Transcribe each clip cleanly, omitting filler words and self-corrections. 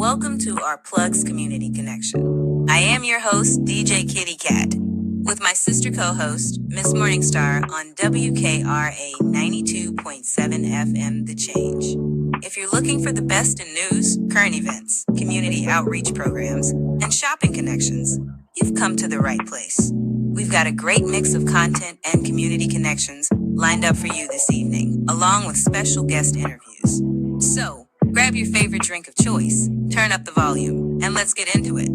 Welcome to our Plugs Community Connection. I am your host, DJ Kitty Cat, with my sister co-host, Miss Morningstar on WKRA 92.7 FM The Change. If you're looking for the best in news, current events, community outreach programs, and shopping connections, you've come to the right place. We've got a great mix of content and community connections lined up for you this evening, along with special guest interviews. So, grab your favorite drink of choice, turn up the volume, and let's get into it.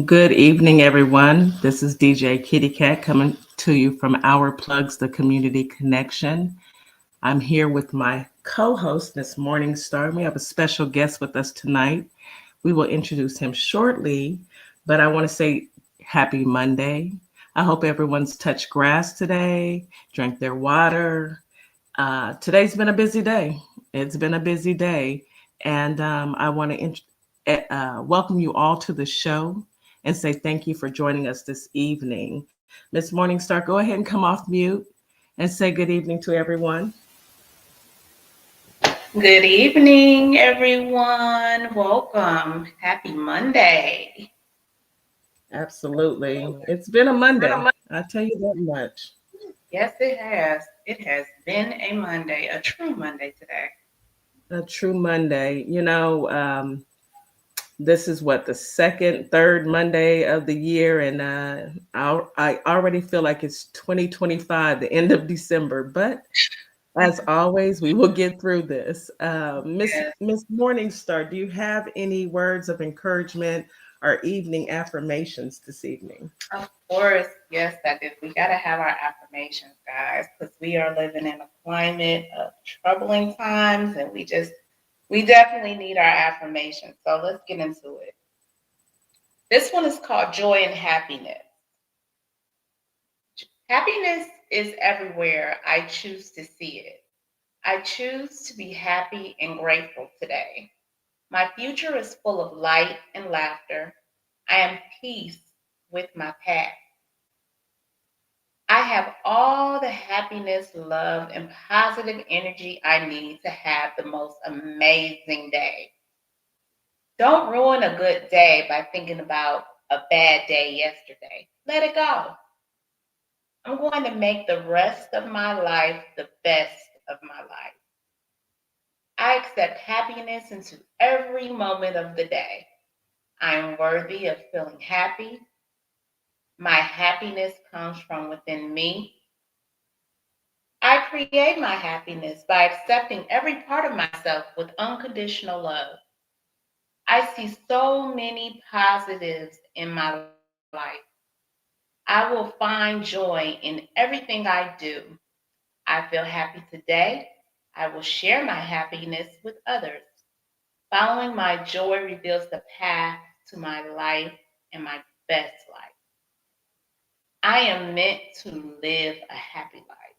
Good evening, everyone. This is DJ Kitty Cat coming to you from Our Plugs, the Community Connection. I'm here with my co-host, Miss Morningstar. We have a special guest with us tonight. We will introduce him shortly, but I want to say happy Monday. I hope everyone's touched grass today, drank their water. Today's been a busy day. It's been a busy day, and I want to welcome you all to the show and say thank you for joining us this evening. Miss Morningstar, go ahead and come off mute and say good evening to everyone. Good evening, everyone. Welcome. Happy Monday. Absolutely. It's been a Monday. I'll tell you that much. Yes, it has. It has been a Monday, a true Monday today. A true Monday. This is what, the second, third Monday of the year, and I already feel like it's 2025, the end of December. But as always, we will get through this. Miss Morningstar, do you have any words of encouragement or evening affirmations this evening? Of course, yes, that is. We got to have our affirmations, guys, because we are living in a climate of troubling times, and we definitely need our affirmations. So let's get into it. This one is called Joy and Happiness. Happiness is everywhere. I choose to see it. I choose to be happy and grateful today. My future is full of light and laughter. I am peace with my past. I have all the happiness, love, and positive energy I need to have the most amazing day. Don't ruin a good day by thinking about a bad day yesterday. Let it go. I'm going to make the rest of my life the best of my life. I accept happiness into every moment of the day. I am worthy of feeling happy. My happiness comes from within me. I create my happiness by accepting every part of myself with unconditional love. I see so many positives in my life. I will find joy in everything I do. I feel happy today. I will share my happiness with others. Following my joy reveals the path to my life and my best life. I am meant to live a happy life.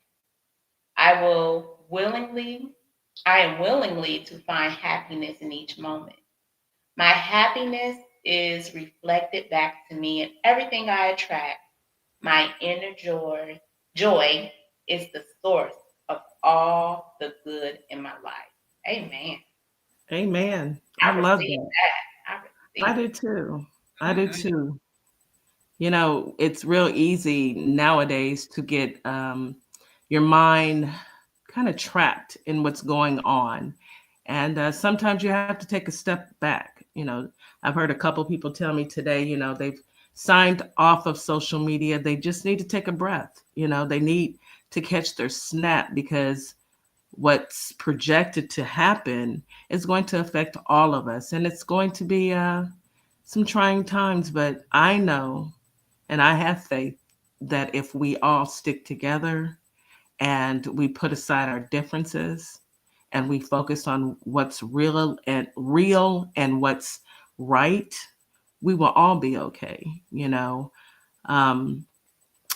I will willingly, I am willingly to find happiness in each moment. My happiness is reflected back to me in everything I attract. My inner joy is the source of all the good in my life. Amen. Amen. I I love received that. that. I I received do it. too. I do Mhm. too. It's real easy nowadays to get your mind kind of trapped in what's going on. And sometimes you have to take a step back. I've heard a couple people tell me today, they've signed off of social media. They just need to take a breath. They need to catch their snap because what's projected to happen is going to affect all of us. And it's going to be some trying times, but I know and I have faith that if we all stick together and we put aside our differences and we focus on what's real and what's right, we will all be okay. Um,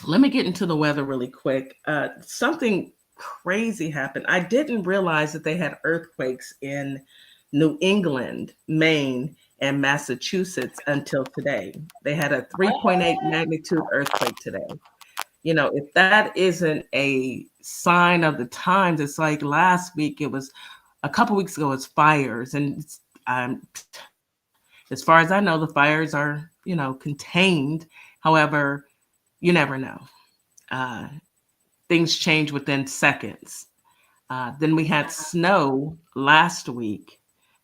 Let me get into the weather really quick. Something crazy happened. I didn't realize that they had earthquakes in New England, Maine, and Massachusetts until today. They had a 3.8 magnitude earthquake today. If that isn't a sign of the times, it's like last week, it was a couple weeks ago, it's fires. And as far as I know, the fires are, contained. However, you never know. Uh, Things change within seconds. Then we had snow last week.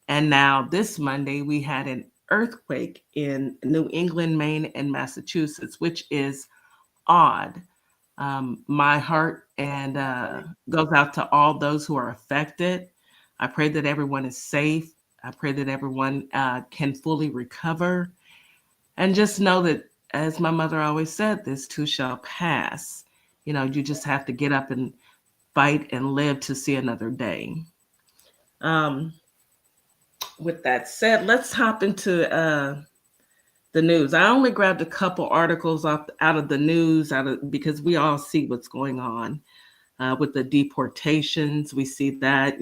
And now this Monday, we had an earthquake in New England, Maine, and Massachusetts, which is odd. My heart and goes out to all those who are affected. I pray that everyone is safe. I pray that everyone can fully recover. And just know that, as my mother always said, this too shall pass. You just have to get up and fight and live to see another day. Um, with that said, let's hop into the news. I only grabbed a couple articles out of the news, because we all see what's going on with the deportations. We see that,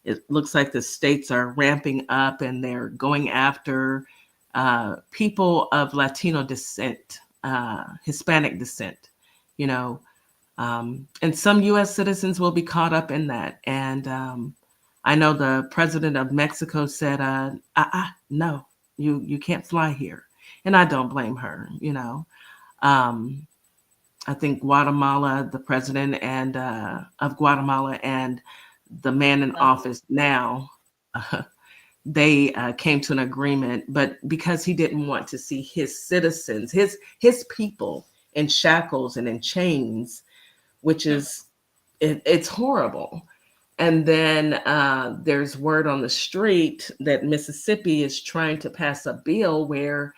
it looks like the states are ramping up and they're going after people of Latino descent, Hispanic descent, you know, and some U.S. citizens will be caught up in that. And I know the president of Mexico said, no, you can't fly here. And I don't blame her, Um, I think Guatemala, the president of Guatemala and the man in office now, they came to an agreement, but because he didn't want to see his citizens, his people in shackles and in chains, which is it's horrible. And then there's word on the street that Mississippi is trying to pass a bill where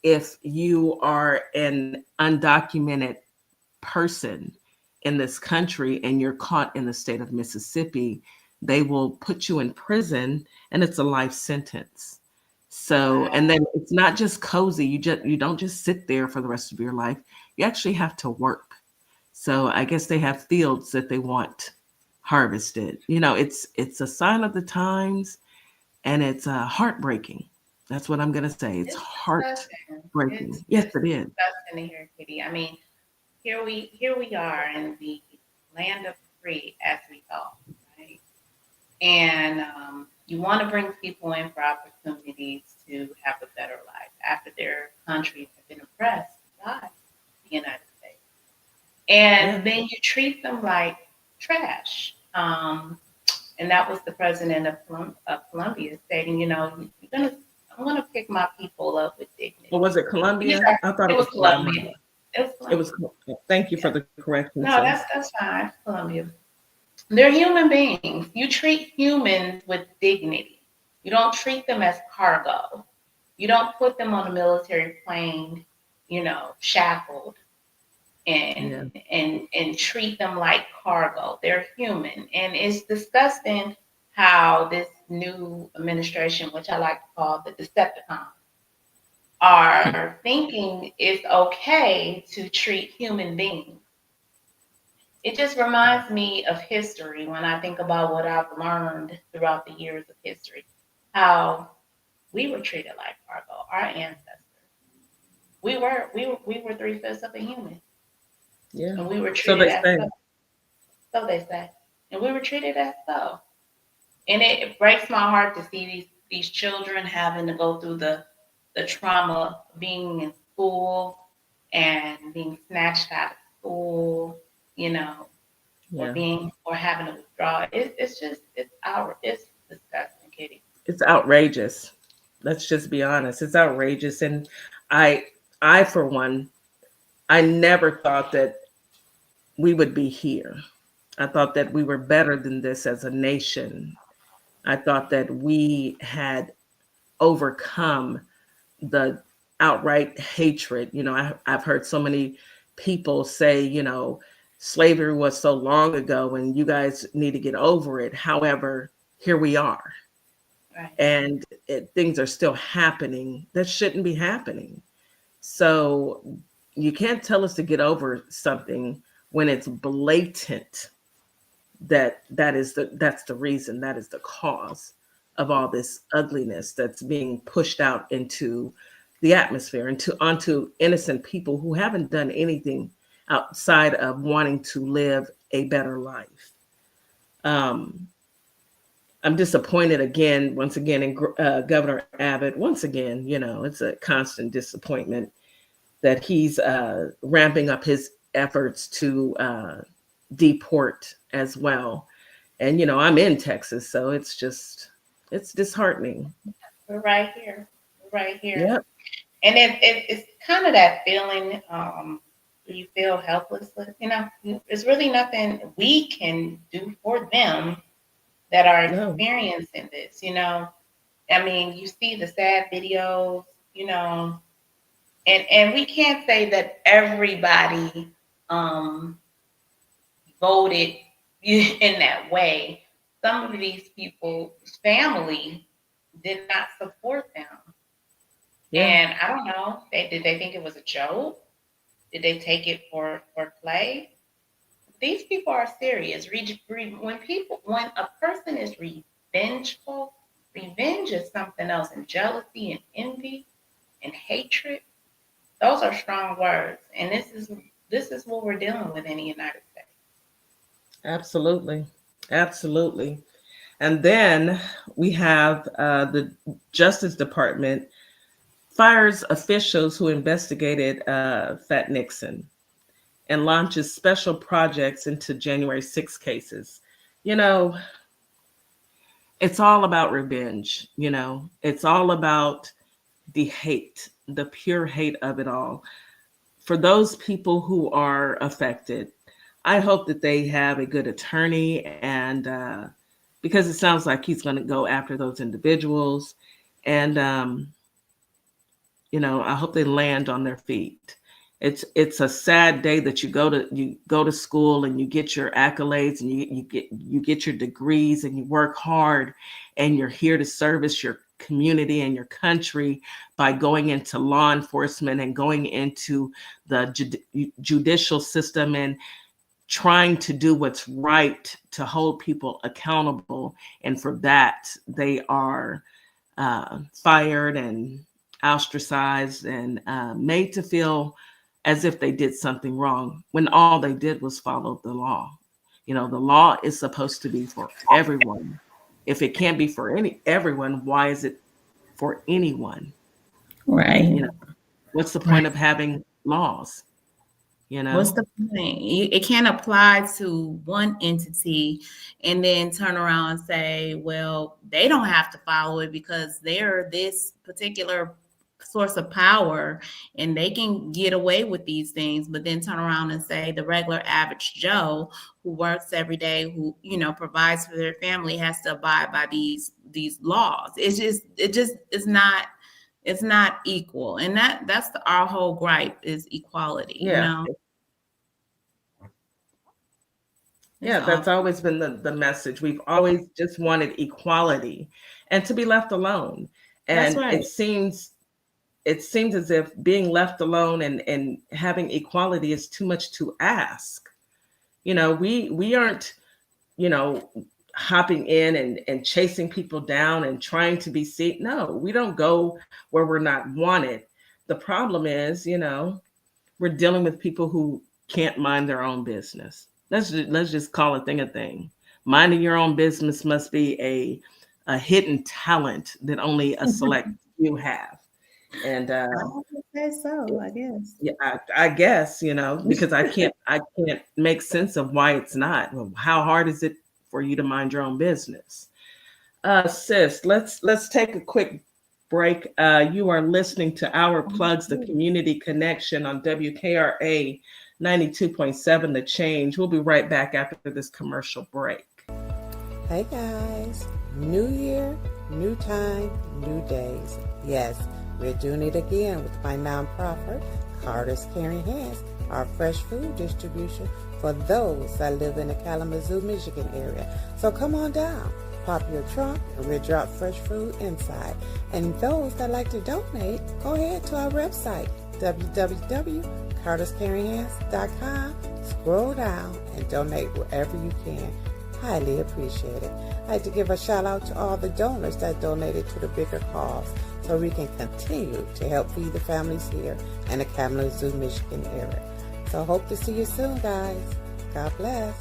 if you are an undocumented person in this country and you're caught in the state of Mississippi, they will put you in prison and it's a life sentence. So, and then it's not just cozy. You don't just sit there for the rest of your life. You actually have to work. So I guess they have fields that they want harvested. It's a sign of the times, and it's heartbreaking. That's what I'm gonna say. It's It's heartbreaking. It's Yes, it's it is. disgusting to hear, Kitty. I mean, here we are in the land of free, as we thought, right? And you want to bring people in for opportunities to have a better life after their countries have been oppressed by the United States, Yeah. and then you treat them like trash. And that was the president of Colombia stating, you're gonna, I'm gonna pick my people up with Or dignity. was it These Colombia? are, I thought it it was was Guatemala. Colombia. It was It was. Colombia. Thank you for Yeah. the correction, No, sis. that's fine. Colombia. They're human beings. You treat humans with dignity. You don't treat them as cargo. You don't put them on a military plane, shackled Yeah. and treat them like cargo. They're human. And it's disgusting how this new administration, which I like to call the Decepticons, are thinking it's okay to treat human beings. It just reminds me of history when I think about what I've learned throughout the years of history, how we were treated like cargo, our ancestors. We were three-fifths of a human, Yeah. and we were So treated they as say. so. So they say, and we were treated as so. And it breaks my heart to see these children having to go through the trauma of being in school and being snatched out of school, you know, Yeah. or having to withdraw. It's just it's disgusting, Kitty. It's outrageous. Let's just be honest. It's outrageous. And I I for one, I never thought that we would be here. I thought that we were better than this as a nation. I thought that we had overcome the outright hatred. I've heard so many people say, slavery was so long ago and you guys need to get over it. However, here we are. Right. And things are still happening that shouldn't be happening. So you can't tell us to get over something when it's blatant that's the reason, that is the cause. of all this ugliness that's being pushed out into the atmosphere and onto innocent people who haven't done anything outside of wanting to live a better life. Um, I'm disappointed again, once again, in Governor Abbott. Once again, it's a constant disappointment that he's ramping up his efforts to deport as well. And, I'm in Texas, so it's disheartening. We're right here. We're right here. Yep. And it's kind of that feeling where you feel helpless. There's really nothing we can do for them that are experiencing this, I mean, you see the sad videos, and we can't say that everybody voted in that way. Some of these people's family did not support them. Yeah. And I don't know, did they think it was a joke? Did they take it for play? These people are serious. When a person is revengeful, revenge is something else. And jealousy and envy and hatred, those are strong words. And this is what we're dealing with in the United States. Absolutely. Absolutely. And then we have the Justice Department fires officials who investigated Fat Nixon and launches special projects into January 6 cases. It's all about revenge. It's all about the hate, the pure hate of it all. For those people who are affected, I hope that they have a good attorney, and because it sounds like he's going to go after those individuals. And, I hope they land on their feet. It's a sad day that you go to school and you get your accolades and you get your degrees and you work hard and you're here to service your community and your country by going into law enforcement and going into the judicial system and trying to do what's right to hold people accountable. And for that, they are fired and ostracized and made to feel as if they did something wrong when all they did was follow the law. The law is supposed to be for everyone. If it can't be for everyone, why is it for anyone? Right. What's the point of having laws? What's the point? It can't apply to one entity and then turn around and say, well, they don't have to follow it because they're this particular source of power and they can get away with these things, but then turn around and say the regular average Joe who works every day, who provides for their family, has to abide by these laws. It's not equal. And that's our whole gripe is equality. Yeah. Yeah, that's always been the message. We've always just wanted equality and to be left alone. And that's right. It seems as if being left alone and having equality is too much to ask. We aren't, hopping in and chasing people down and trying to be seen. No, we don't go where we're not wanted. The problem is, we're dealing with people who can't mind their own business. Let's just call a thing. Minding your own business must be a hidden talent that only a select few have. And I would say so, I guess. Yeah, I guess, because I can't make sense of why it's not. How hard is it for you to mind your own business? Sis, let's take a quick break. You are listening to Our Plugs, the Community Connection on WKRA 92.7 The Change. We'll be right back after this commercial break. Hey guys, new year, new time, new days. Yes, we're doing it again with my nonprofit, Carter's Caring Hands, our fresh food distribution for those that live in the Kalamazoo, Michigan area. So come on down, pop your trunk, and we'll drop fresh food inside. And those that like to donate, go ahead to our website, www.carterscaringhands.com. Scroll down and donate wherever you can. Highly appreciated. I'd like to give a shout out to all the donors that donated to the bigger cause so we can continue to help feed the families here in the Kalamazoo, Michigan area. So hope to see you soon, guys. God bless.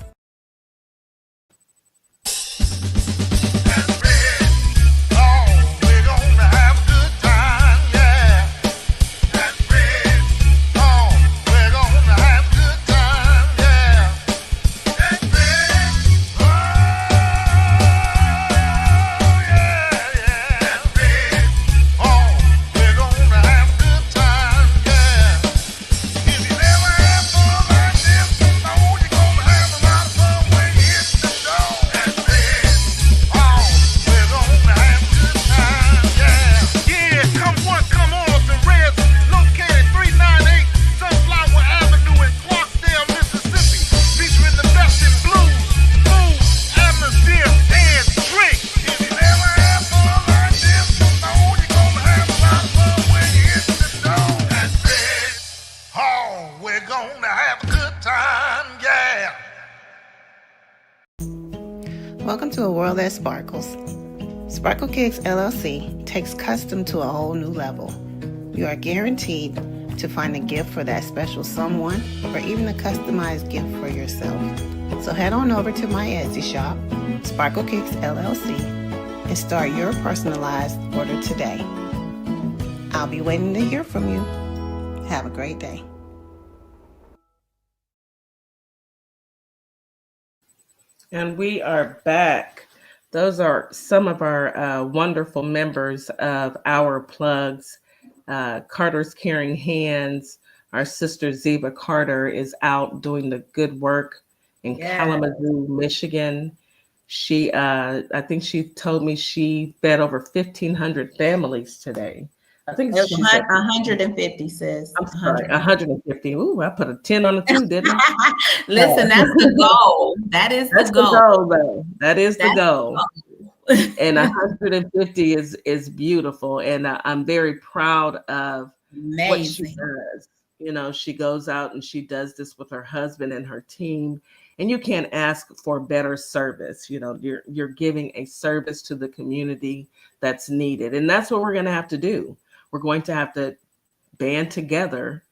Welcome to A World That Sparkles. Sparkle Cakes LLC takes custom to a whole new level. You are guaranteed to find a gift for that special someone or even a customized gift for yourself. So head on over to my Etsy shop, Sparkle Cakes LLC, and start your personalized order today. I'll be waiting to hear from you. Have a great day. And we are back. Those are some of our wonderful members of Our Plugs. Carter's Caring Hands. Our sister Ziva Carter is out doing the good work in Kalamazoo, Michigan. She, I think she told me she fed over 1,500 families today. I think it was 150, sis. I'm sorry, 150. Ooh, I put a 10 on the 2, didn't I? Listen, that's the goal. That's the goal, though. That is the goal. And 150 is beautiful, and I'm very proud of what she does. You know, she goes out and she does this with her husband and her team, and you can't ask for better service. You know, you're giving a service to the community that's needed, and that's what we're going to have to do. We're going to have to band together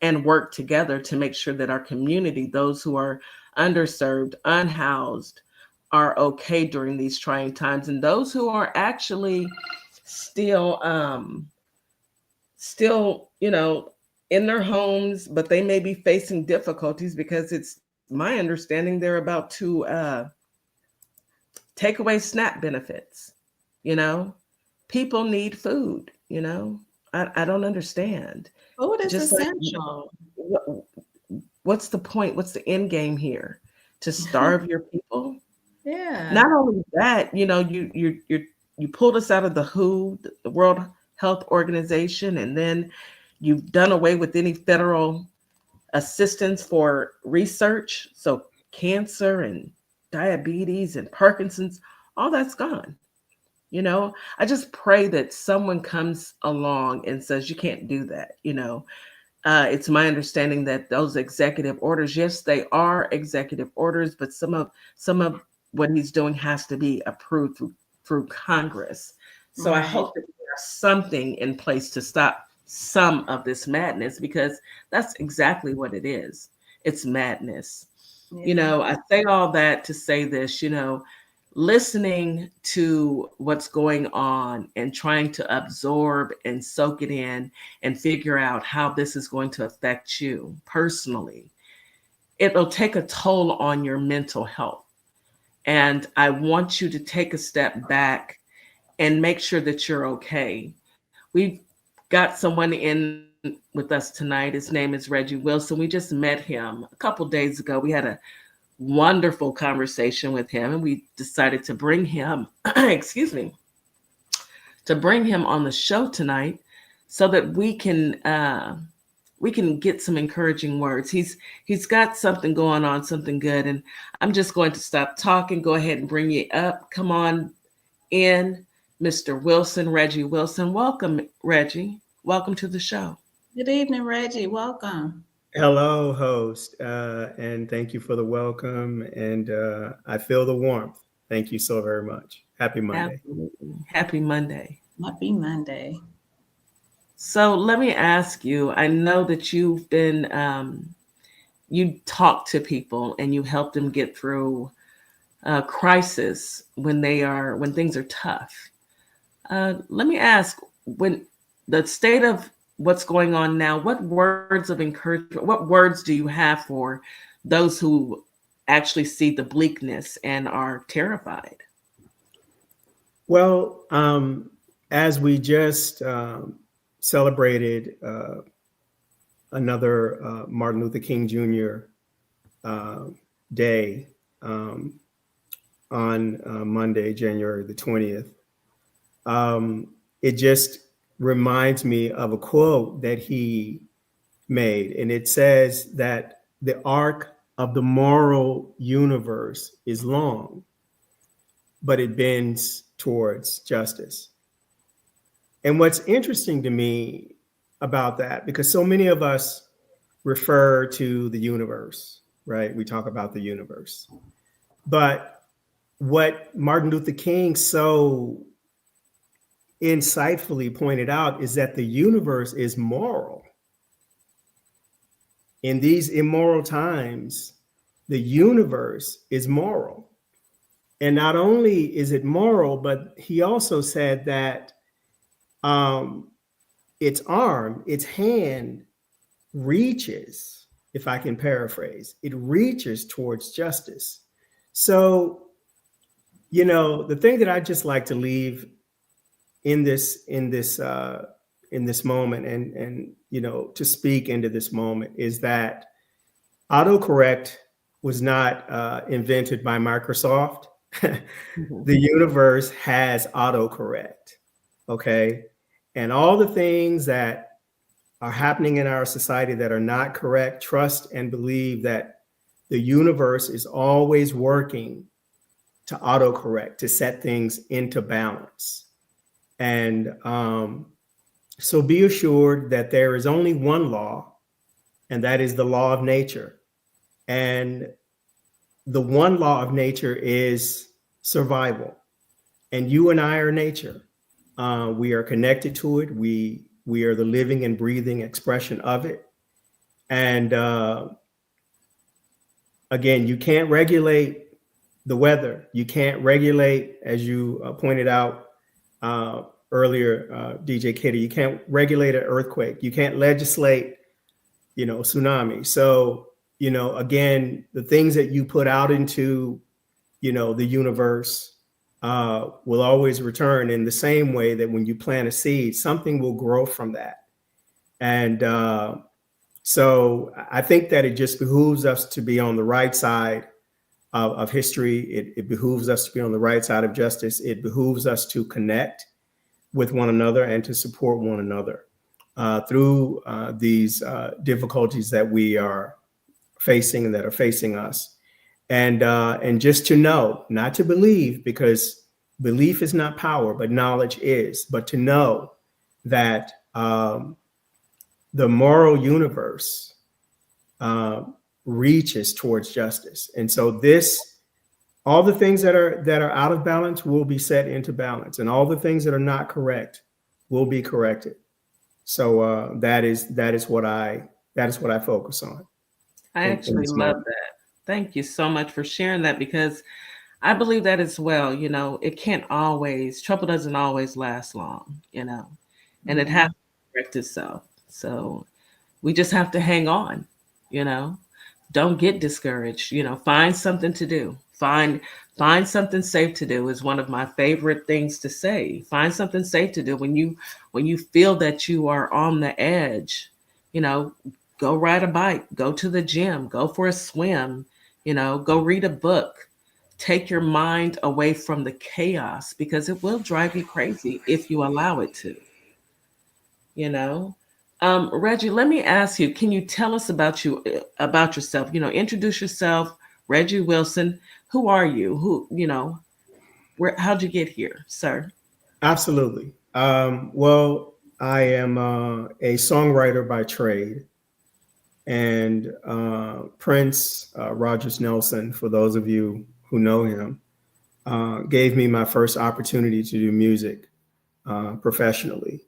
and work together to make sure that our community, those who are underserved, unhoused, are okay during these trying times, and those who are actually still, you know, in their homes, but they may be facing difficulties because it's my understanding they're about to take away SNAP benefits. You know, people need food. You know, I don't understand. Food is essential. What's the point? What's the end game here? To starve your people? Yeah. Not only that, you know, you pulled us out of the WHO, the World Health Organization, and then you've done away with any federal assistance for research. So cancer and diabetes and Parkinson's, all that's gone. You know, I just pray that someone comes along and says, you can't do that. You know, it's my understanding that those executive orders, yes, they are executive orders, but some of what he's doing has to be approved through Congress. So I hope that there's something in place to stop some of this madness, because that's exactly what it is. It's madness. Yeah. You know, I say all that to say this, you know, listening to what's going on and trying to absorb and soak it in and figure out how this is going to affect you personally, it'll take a toll on your mental health. And I want you to take a step back and make sure that you're okay. We've got someone in with us tonight. His name is Reggie Wilson. We just met him a couple days ago. We had a wonderful conversation with him, and we decided to bring him, to bring him on the show tonight so that we can get some encouraging words. He's got something going on, something good, and I'm just going to stop talking, go ahead and bring you up. Come on in, Mr. Wilson, Reggie Wilson. Welcome, Reggie. Welcome to the show. Good evening, Reggie. Welcome. Hello, host, and thank you for the welcome. And I feel the warmth. Thank you so very much. Happy Monday. Absolutely. Happy Monday. Happy Monday. So let me ask you, I know that you've been, you talk to people and you help them get through crisis when things are tough. Let me ask, when the state of what's going on now, what words of encouragement, what words do you have for those who actually see the bleakness and are terrified? Well, as we just celebrated another Martin Luther King Jr. Day on Monday, January the 20th, it just reminds me of a quote that he made. And it says that the arc of the moral universe is long, but it bends towards justice. And what's interesting to me about that, because so many of us refer to the universe, right? We talk about the universe. But what Martin Luther King so insightfully pointed out is that the universe is moral. In these immoral times, the universe is moral. And not only is it moral, but he also said that its arm, its hand reaches, if I can paraphrase, it reaches towards justice. So, the thing that I just like to leave in this moment and to speak into this moment is that autocorrect was not invented by Microsoft. The universe has autocorrect. Okay. And all the things that are happening in our society that are not correct, trust and believe that the universe is always working to autocorrect, to set things into balance. And so be assured that there is only one law, and that is the law of nature. And the one law of nature is survival. And you and I are nature. We are connected to it. We are the living and breathing expression of it. And again, you can't regulate the weather. You can't regulate, as you pointed out earlier, DJ Kitty, you can't regulate an earthquake. You can't legislate, tsunami. So, again, the things that you put out into, the universe will always return in the same way that when you plant a seed, something will grow from that. And so I think that it just behooves us to be on the right side of history. It behooves us to be on the right side of justice. It behooves us to connect with one another and to support one another through these difficulties that we are facing and that are facing us. And just to know, not to believe, because belief is not power, but knowledge is, but to know that the moral universe reaches towards justice. And so all the things that are out of balance will be set into balance, and all the things that are not correct will be corrected. So that is what I focus on. I actually love that. Thank you so much for sharing that, because I believe that as well. Trouble doesn't always last long, and it has to correct itself. So we just have to hang on, don't get discouraged, find something to do. Find something safe to do is one of my favorite things to say. Find something safe to do when you feel that you are on the edge, go ride a bike, go to the gym, go for a swim, go read a book. Take your mind away from the chaos, because it will drive you crazy if you allow it to. Reggie, let me ask you, can you tell us about yourself? Introduce yourself. Reggie Wilson. Who are you? How'd you get here, sir? Absolutely. Well, I am a songwriter by trade. And Prince Rogers Nelson, for those of you who know him, gave me my first opportunity to do music professionally.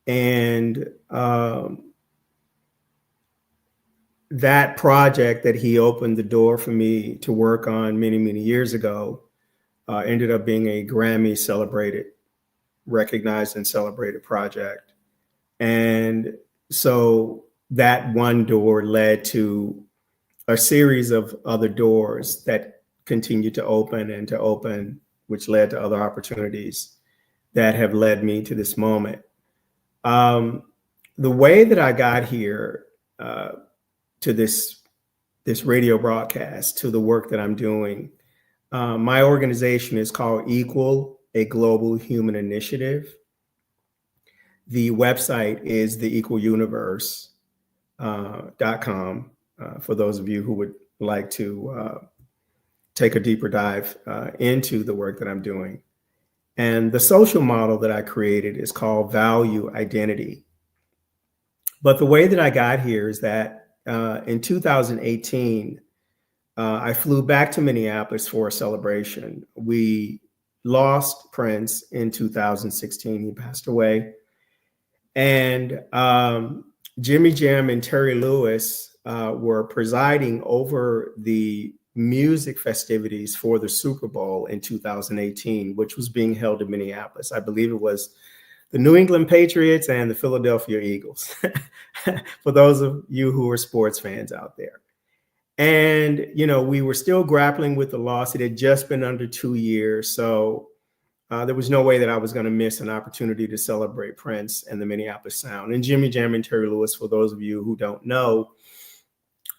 And that project that he opened the door for me to work on many, many years ago ended up being a Grammy celebrated, recognized and celebrated project. And so that one door led to a series of other doors that continued to open, which led to other opportunities that have led me to this moment. The way that I got here to this radio broadcast, to the work that I'm doing, my organization is called Equal, a Global Human Initiative. The website is theequaluniverse.com for those of you who would like to take a deeper dive into the work that I'm doing. And the social model that I created is called Value Identity. But the way that I got here is that in 2018, I flew back to Minneapolis for a celebration. We lost Prince in 2016. He passed away. And Jimmy Jam and Terry Lewis were presiding over the music festivities for the Super Bowl in 2018, which was being held in Minneapolis. I believe it was the New England Patriots and the Philadelphia Eagles, for those of you who are sports fans out there. And, you know, we were still grappling with the loss. It had just been under 2 years. So there was no way that I was going to miss an opportunity to celebrate Prince and the Minneapolis Sound. And Jimmy Jam and Terry Lewis, for those of you who don't know,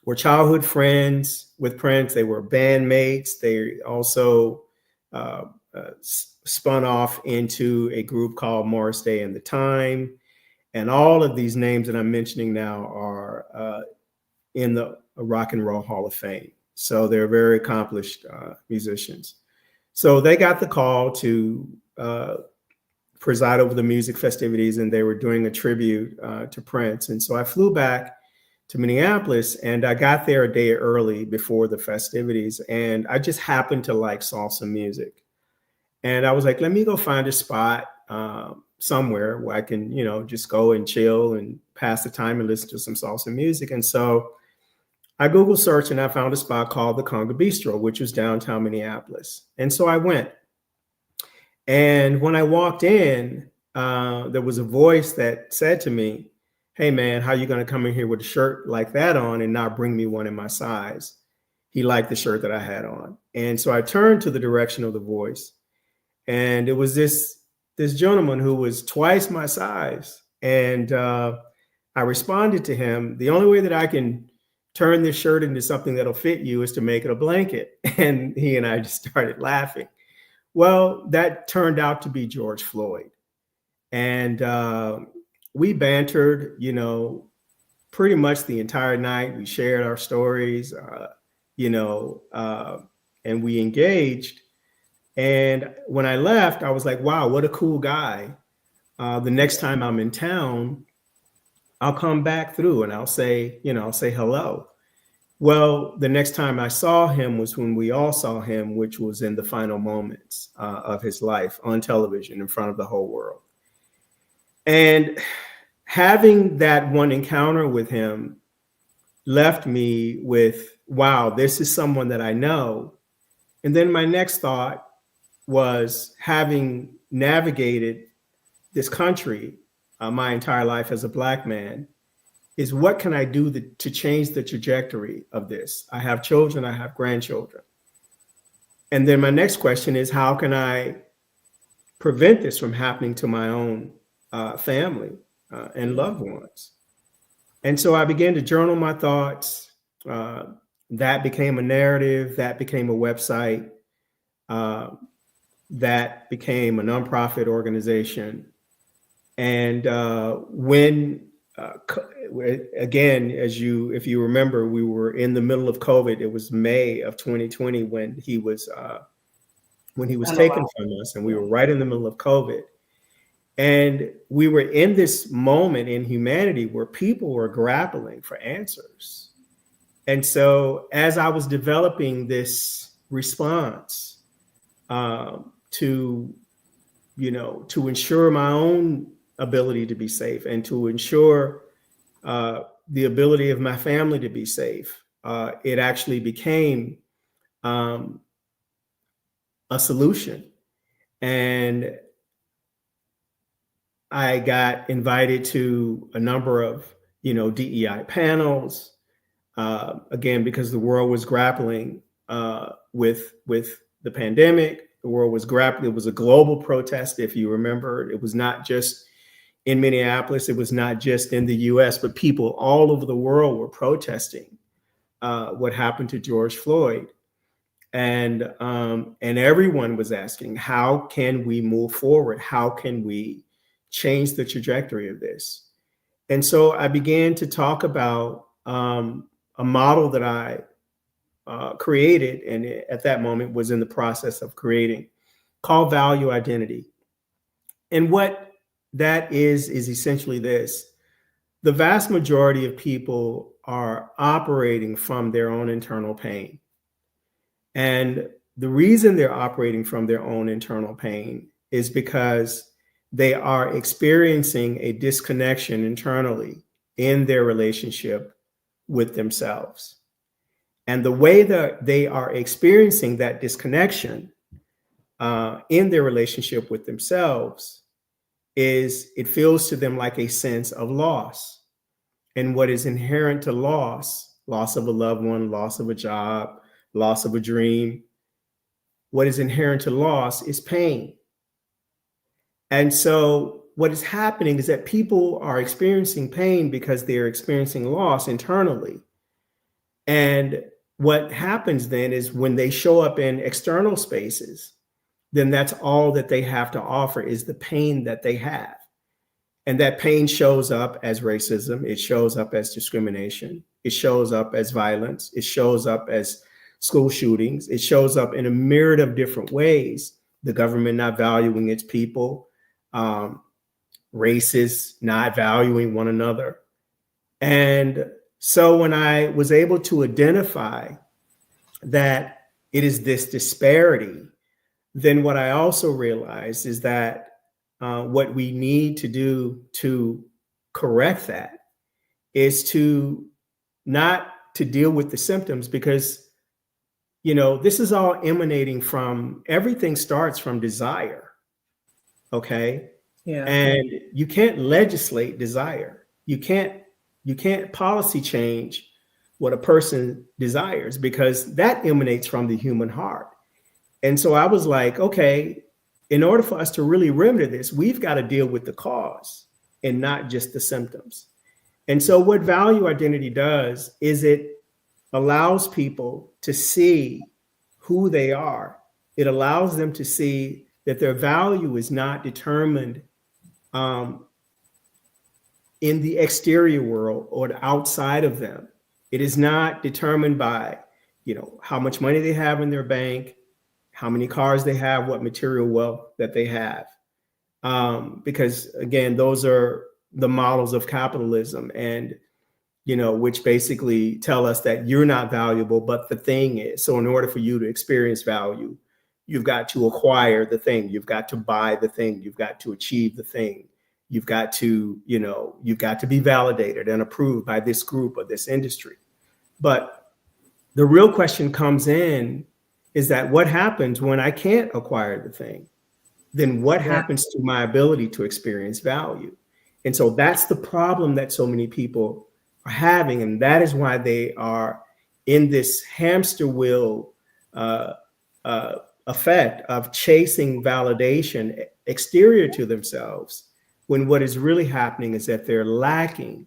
were childhood friends with Prince. They were bandmates. They also spun off into a group called Morris Day and the Time. And all of these names that I'm mentioning now are in the Rock and Roll Hall of Fame. So they're very accomplished musicians. So they got the call to preside over the music festivities, and they were doing a tribute to Prince. And so I flew back to Minneapolis, and I got there a day early before the festivities, and I just happened to like salsa music. And I was like, let me go find a spot somewhere where I can, you know, just go and chill and pass the time and listen to some salsa music. And so I Googled search and I found a spot called the Conga Bistro, which was downtown Minneapolis. And so I went. And when I walked in, there was a voice that said to me, hey, man, how you going to come in here with a shirt like that on and not bring me one in my size? He liked the shirt that I had on. And so I turned to the direction of the voice. And it was this gentleman who was twice my size. And I responded to him, the only way that I can turn this shirt into something that'll fit you is to make it a blanket. And he and I just started laughing. Well, that turned out to be George Floyd. And we bantered, you know, pretty much the entire night. We shared our stories, and we engaged. And when I left, I was like, wow, what a cool guy. The next time I'm in town, I'll come back through and I'll say hello. Well, the next time I saw him was when we all saw him, which was in the final moments of his life on television in front of the whole world. And having that one encounter with him left me with, wow, this is someone that I know. And then my next thought was, having navigated this country my entire life as a Black man, is what can I do to change the trajectory of this? I have children, I have grandchildren. And then my next question is, how can I prevent this from happening to my own family and loved ones? And so I began to journal my thoughts. That became a narrative, that became a website, that became a nonprofit organization. And again, if you remember, we were in the middle of COVID. It was May of 2020 when he was taken from us, and we were right in the middle of COVID. And we were in this moment in humanity where people were grappling for answers. And so as I was developing this response to ensure my own ability to be safe and to ensure the ability of my family to be safe, it actually became a solution. And I got invited to a number of, DEI panels, again, because the world was grappling with the pandemic. The world was grappling. It was a global protest, if you remember. It was not just in Minneapolis. It was not just in the US, but people all over the world were protesting what happened to George Floyd. And everyone was asking, how can we move forward? How can we change the trajectory of this? And so I began to talk about a model that I created, and at that moment was in the process of creating, called value identity. And what that is essentially this: the vast majority of people are operating from their own internal pain. And the reason they're operating from their own internal pain is because they are experiencing a disconnection internally in their relationship with themselves. And the way that they are experiencing that disconnection in their relationship with themselves is it feels to them like a sense of loss. And what is inherent to loss of a loved one, loss of a job, loss of a dream, what is inherent to loss is pain. And so what is happening is that people are experiencing pain because they're experiencing loss internally. And what happens then is when they show up in external spaces, then that's all that they have to offer is the pain that they have. And that pain shows up as racism. It shows up as discrimination. It shows up as violence. It shows up as school shootings. It shows up in a myriad of different ways. The government not valuing its people, races not valuing one another. And so when I was able to identify that it is this disparity, then what I also realized is that what we need to do to correct that is to not to deal with the symptoms, because, this is all emanating from, everything starts from desire. Okay. Yeah. And you can't legislate desire. You can't policy change what a person desires, because that emanates from the human heart. And so I was like, okay, in order for us to really remedy this, we've got to deal with the cause and not just the symptoms. And so what value identity does is it allows people to see who they are. It allows them to see that their value is not determined in the exterior world or outside of them. It is not determined by, how much money they have in their bank, how many cars they have, what material wealth that they have. Because again, those are the models of capitalism, and, which basically tell us that you're not valuable, but the thing is. So in order for you to experience value, you've got to acquire the thing. You've got to buy the thing. You've got to achieve the thing. You've got to, you've got to be validated and approved by this group or this industry. But the real question comes in is that what happens when I can't acquire the thing? Then what happens to my ability to experience value? And so that's the problem that so many people are having. And that is why they are in this hamster wheel effect of chasing validation exterior to themselves, when what is really happening is that they're lacking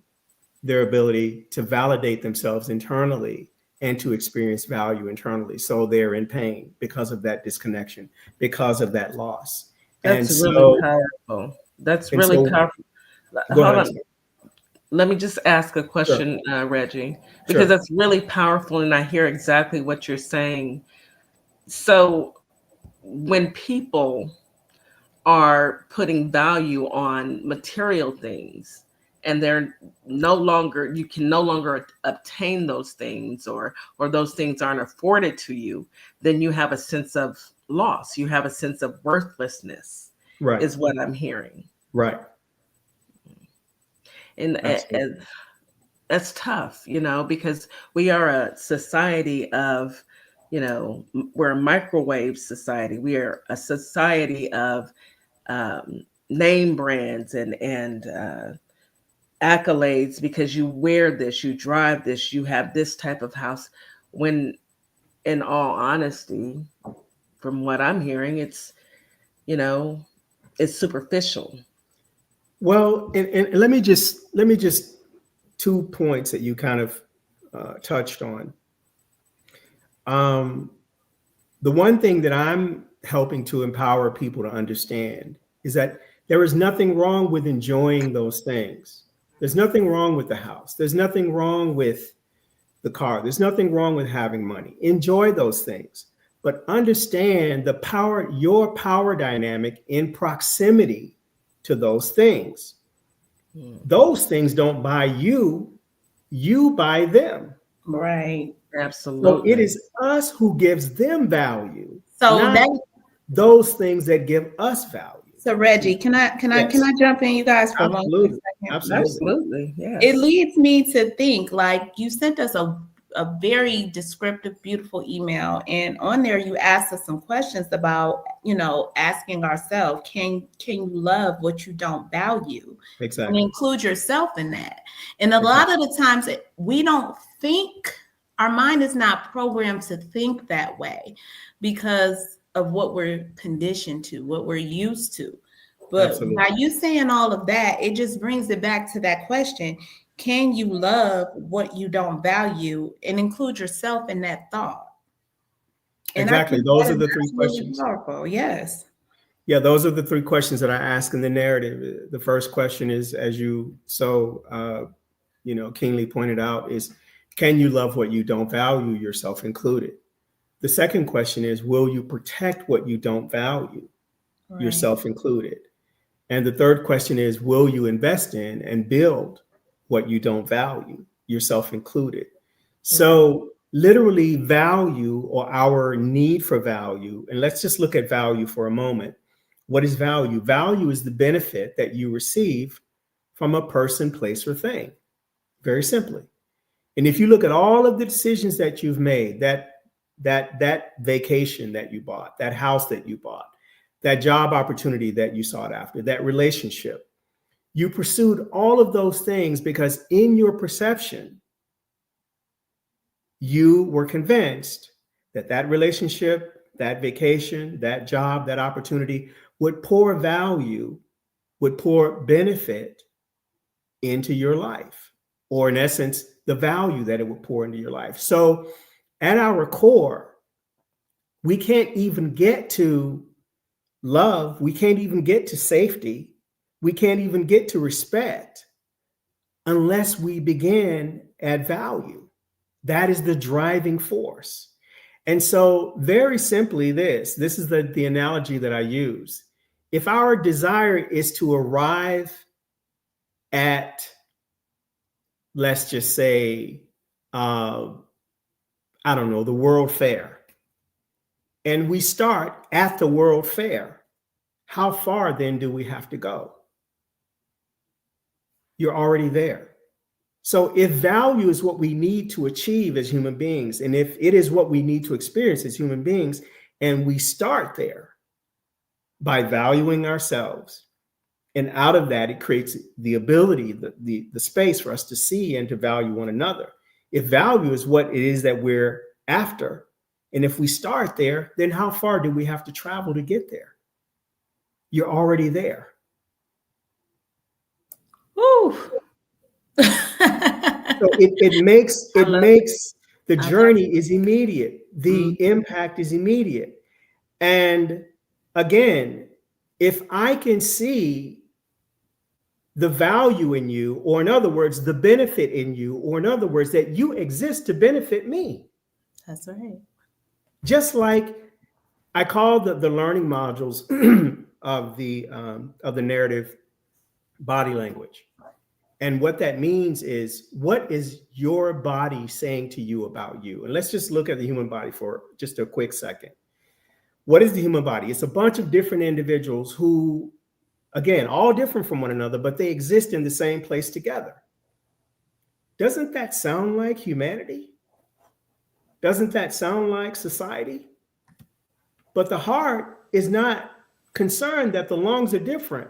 their ability to validate themselves internally and to experience value internally. So they're in pain because of that disconnection, because of that loss. That's really powerful. That's really powerful. Hold on. Let me just ask a question, sure. Reggie, because that's really powerful, and I hear exactly what you're saying. So when people are putting value on material things, and they're no longer, you can no longer obtain those things, or those things aren't afforded to you, then you have a sense of loss. You have a sense of worthlessness, Right. is what I'm hearing. Right. And Absolutely. that's tough, because we are a society of, we're a microwave society. We are a society of name brands and accolades, because you wear this, you drive this, you have this type of house. When, in all honesty, from what I'm hearing, it's superficial. Well, and let me just 2 points that you kind of touched on. The one thing that I'm helping to empower people to understand is that there is nothing wrong with enjoying those things. There's nothing wrong with the house. There's nothing wrong with the car. There's nothing wrong with having money. Enjoy those things, but understand your power dynamic in proximity to those things. Those things don't buy you, you buy them. Right. Absolutely. So it is us who gives them value. So not those things that give us value. So Reggie, can I jump in, you guys, for Absolutely. one second? Absolutely. Yes. It leads me to think, like, you sent us a very descriptive, beautiful email, and on there you asked us some questions about, asking ourselves, can you love what you don't value? Exactly. And include yourself in that. And a lot of the times we don't think, our mind is not programmed to think that way because of what we're conditioned to, what we're used to. But Absolutely. by you saying all of that, it just brings it back to that question. Can you love what you don't value, and include yourself in that thought? And exactly. Those are the 3 questions. Powerful. Yes. Yeah, those are the 3 questions that I ask in the narrative. The first question is, as you so keenly pointed out, is can you love what you don't value, yourself included? The second question is, will you protect what you don't value, Right. yourself included? And the third question is, will you invest in and build what you don't value, yourself included? So literally value, or our need for value, and let's just look at value for a moment. What is value? Value is the benefit that you receive from a person, place, or thing, very simply. And if you look at all of the decisions that you've made, that vacation that you bought, that house that you bought, that job opportunity that you sought after, that relationship, you pursued all of those things because in your perception, you were convinced that that relationship, that vacation, that job, that opportunity would pour value, would pour benefit into your life, or in essence, the value that it would pour into your life. So at our core, we can't even get to love. We can't even get to safety. We can't even get to respect unless we begin at value. That is the driving force. And so very simply, this is the analogy that I use. If our desire is to arrive at, let's just say, I don't know, the World Fair, and we start at the World Fair, how far then do we have to go? You're already there. So if value is what we need to achieve as human beings, and if it is what we need to experience as human beings, and we start there by valuing ourselves, and out of that, it creates the ability, the space for us to see and to value one another. If value is what it is that we're after, and if we start there, then how far do we have to travel to get there? You're already there. Woo. So it makes the journey is immediate. The impact is immediate. And again, if I can see the value in you, or in other words, the benefit in you, or in other words, that you exist to benefit me. That's right. Just like I call the learning modules of the narrative body language. And what that means is, what is your body saying to you about you? And let's just look at the human body for just a quick second. What is the human body? It's a bunch of different individuals who, again, all different from one another, but they exist in the same place together. Doesn't that sound like humanity? Doesn't that sound like society? But the heart is not concerned that the lungs are different,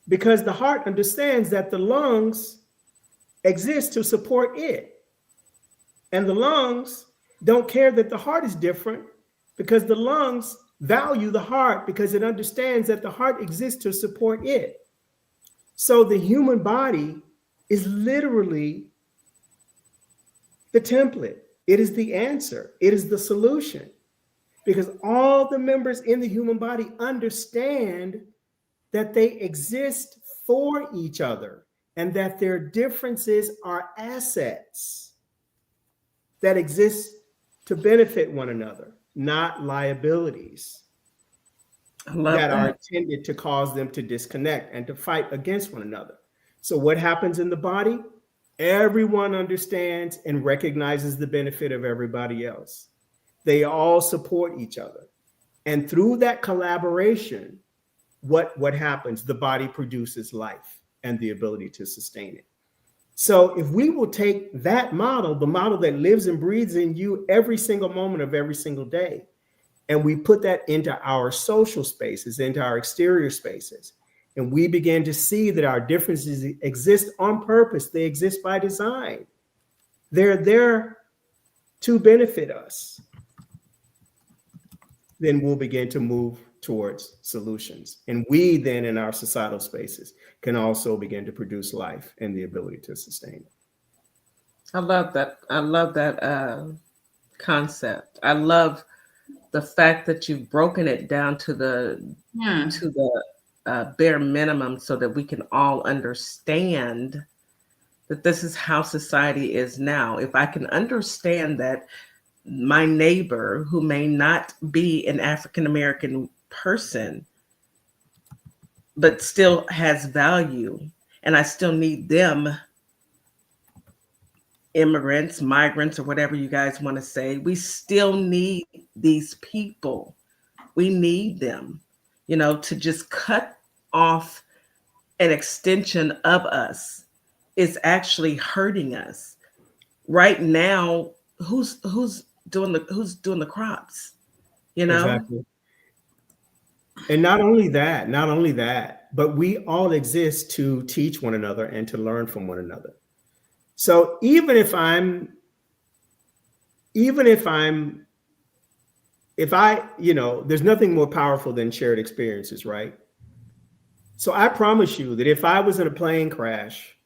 because the heart understands that the lungs exist to support it. And the lungs don't care that the heart is different, because the lungs value the heart, because it understands that the heart exists to support it. So the human body is literally the template. It is the answer. It is the solution, because all the members in the human body understand that they exist for each other and that their differences are assets that exist to benefit one another, not liabilities that are intended to cause them to disconnect and to fight against one another. So what happens in the body? Everyone understands and recognizes the benefit of everybody else. They all support each other. And through that collaboration, what happens? The body produces life and the ability to sustain it. So if we will take that model, the model that lives and breathes in you every single moment of every single day, and we put that into our social spaces, into our exterior spaces, and we begin to see that our differences exist on purpose, they exist by design, they're there to benefit us, then we'll begin to move towards solutions. And we then in our societal spaces can also begin to produce life and the ability to sustain it. I love that. I love that concept. I love the fact that you've broken it down to the bare minimum, so that we can all understand that this is how society is now. If I can understand that my neighbor, who may not be an African-American person, but still has value, and I still need them, immigrants, migrants, or whatever you guys want to say, we still need these people. We need them, to just cut off an extension of us is actually hurting us. Right now, who's doing the crops, Exactly. And not only that, but we all exist to teach one another and to learn from one another. So if there's nothing more powerful than shared experiences, right? So I promise you that if I was in a plane crash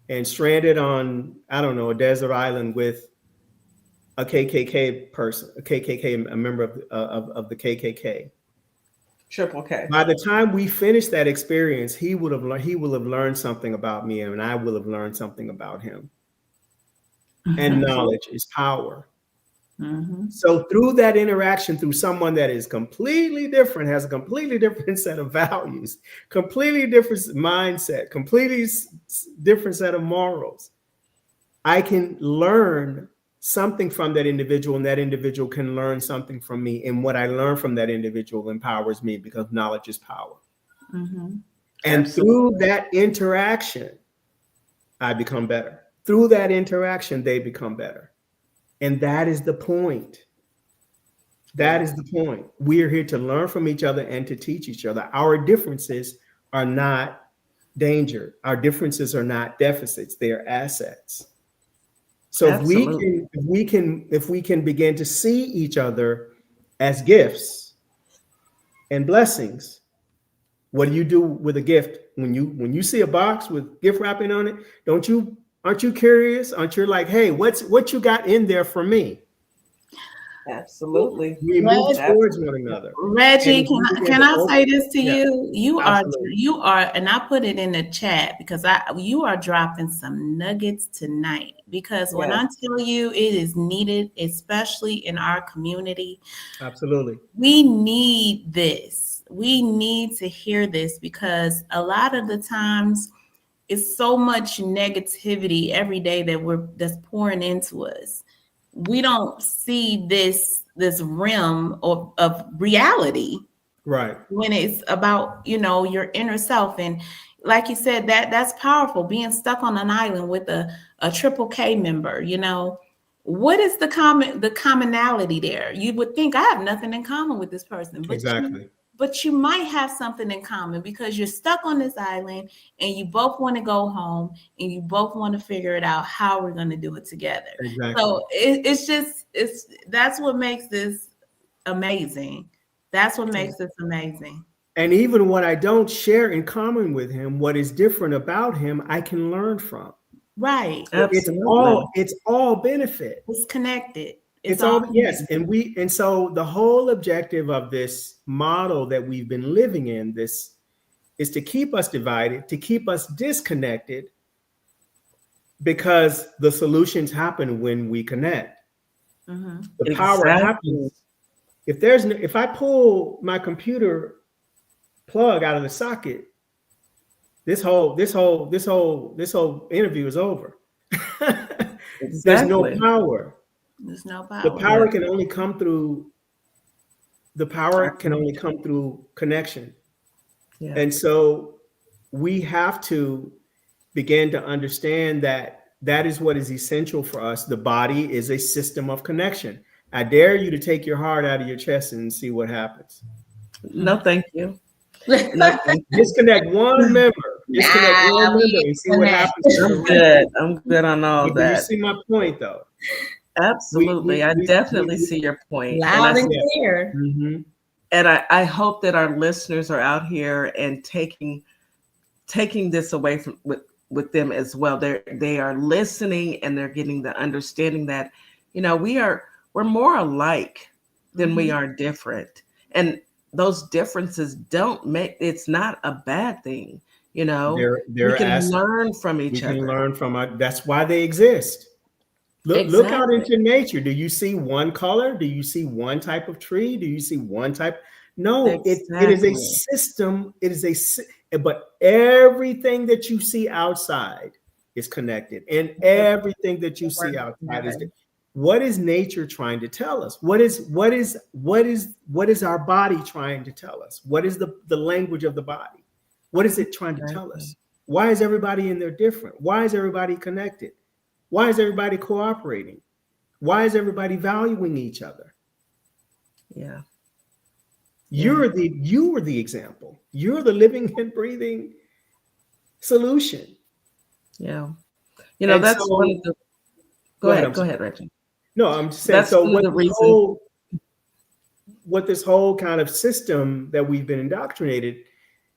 and stranded on, I don't know, a desert island with a KKK person, a member of the KKK, Triple K. by the time we finish that experience, he will have learned something about me, and I will have learned something about him. And knowledge is power. Mm-hmm. So through that interaction, through someone that is completely different, has a completely different set of values, completely different mindset, completely different set of morals, I can learn something from that individual, and that individual can learn something from me. And what I learn from that individual empowers me, because knowledge is power. Mm-hmm. And through that interaction, I become better. Through that interaction, they become better. And that is the point. That is the point. We are here to learn from each other and to teach each other. Our differences are not danger. Our differences are not deficits. They are assets. So if we can begin to see each other as gifts and blessings, what do you do with a gift? When you see a box with gift wrapping on it, aren't you curious? Aren't you like, hey, what you got in there for me? Absolutely. We move towards one another. Reggie, can I say this to you? You absolutely. are, and I put it in the chat because you are dropping some nuggets tonight. Because when I tell you it is needed, especially in our community, absolutely, we need this. we need to hear this, because a lot of the times it's so much negativity every day that's pouring into us. We don't see this realm of reality Right. when it's about, your inner self. And like you said, that's powerful, being stuck on an island with a triple K member. What is the commonality there? You would think I have nothing in common with this person, but you might have something in common, because you're stuck on this island and you both want to go home and you both want to figure it out how we're going to do it together. Exactly. So that's what makes this amazing. That's what makes this amazing. And even what I don't share in common with him, what is different about him, I can learn from. Right. Absolutely. It's all benefit. It's connected. It's all yes. And so the whole objective of this model that we've been living in, this is to keep us divided, to keep us disconnected, because the solutions happen when we connect. Mm-hmm. The power happens. If I pull my computer plug out of the socket, this whole interview is over. Exactly. There's no power. There's no power. The power can only come through. The power can only come through connection. Yeah. And so we have to begin to understand that is what is essential for us. The body is a system of connection. I dare you to take your heart out of your chest and see what happens. No, thank you. No, thank you. Disconnect one member. Disconnect one member and see what happens. I'm good on all that. You see my point, though. Absolutely. I definitely see your point. Loud and clear. Mm-hmm. And I hope that our listeners are out here and taking this away from with them as well. They are listening and they're getting the understanding that, we're more alike than we are different. And those differences it's not a bad thing. We can learn from each other. We can learn from that's why they exist. Look out into nature. Do you see one color? Do you see one type of tree? Do you see one type? No, it is a system. But everything that you see outside is connected, and everything that you see outside is. What is nature trying to tell us? What is our body trying to tell us? What is the language of the body? What is it trying to tell us? Why is everybody in there different? Why is everybody connected? Why is everybody cooperating? Why is everybody valuing each other? Yeah. You are the example. You're the living and breathing solution. Yeah. That's one of the Go ahead, Reggie. No, I'm just saying. That's one of the reasons. What this whole kind of system that we've been indoctrinated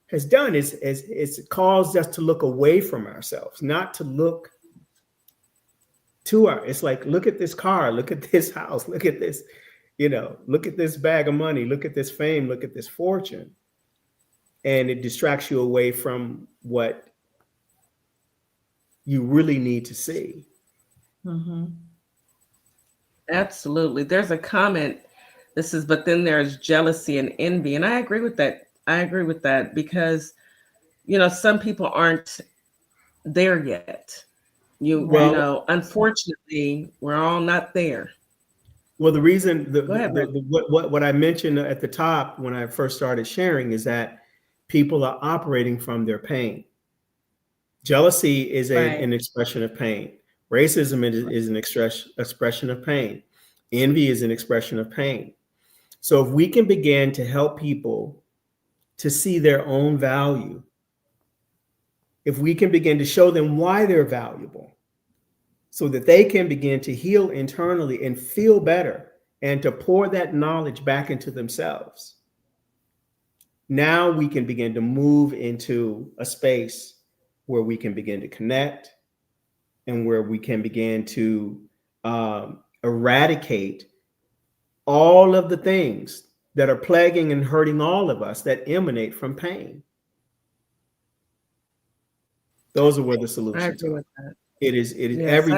has done is it's caused us to look away from ourselves, not to look to it's like, look at this car, look at this house, look at this, look at this bag of money, look at this fame, look at this fortune. And it distracts you away from what you really need to see. Mm-hmm. Absolutely. There's a comment. But then there's jealousy and envy. And I agree with that. Because, some people aren't there yet. Unfortunately, we're all not there. Well, the reason, what I mentioned at the top when I first started sharing is that people are operating from their pain. Jealousy is an expression of pain. Racism is an expression of pain. Envy is an expression of pain. So if we can begin to help people to see their own value, if we can begin to show them why they're valuable, so that they can begin to heal internally and feel better and to pour that knowledge back into themselves, now we can begin to move into a space where we can begin to connect and where we can begin to eradicate all of the things that are plaguing and hurting all of us that emanate from pain. Those are where the solutions I agree are. with that. It is Yes,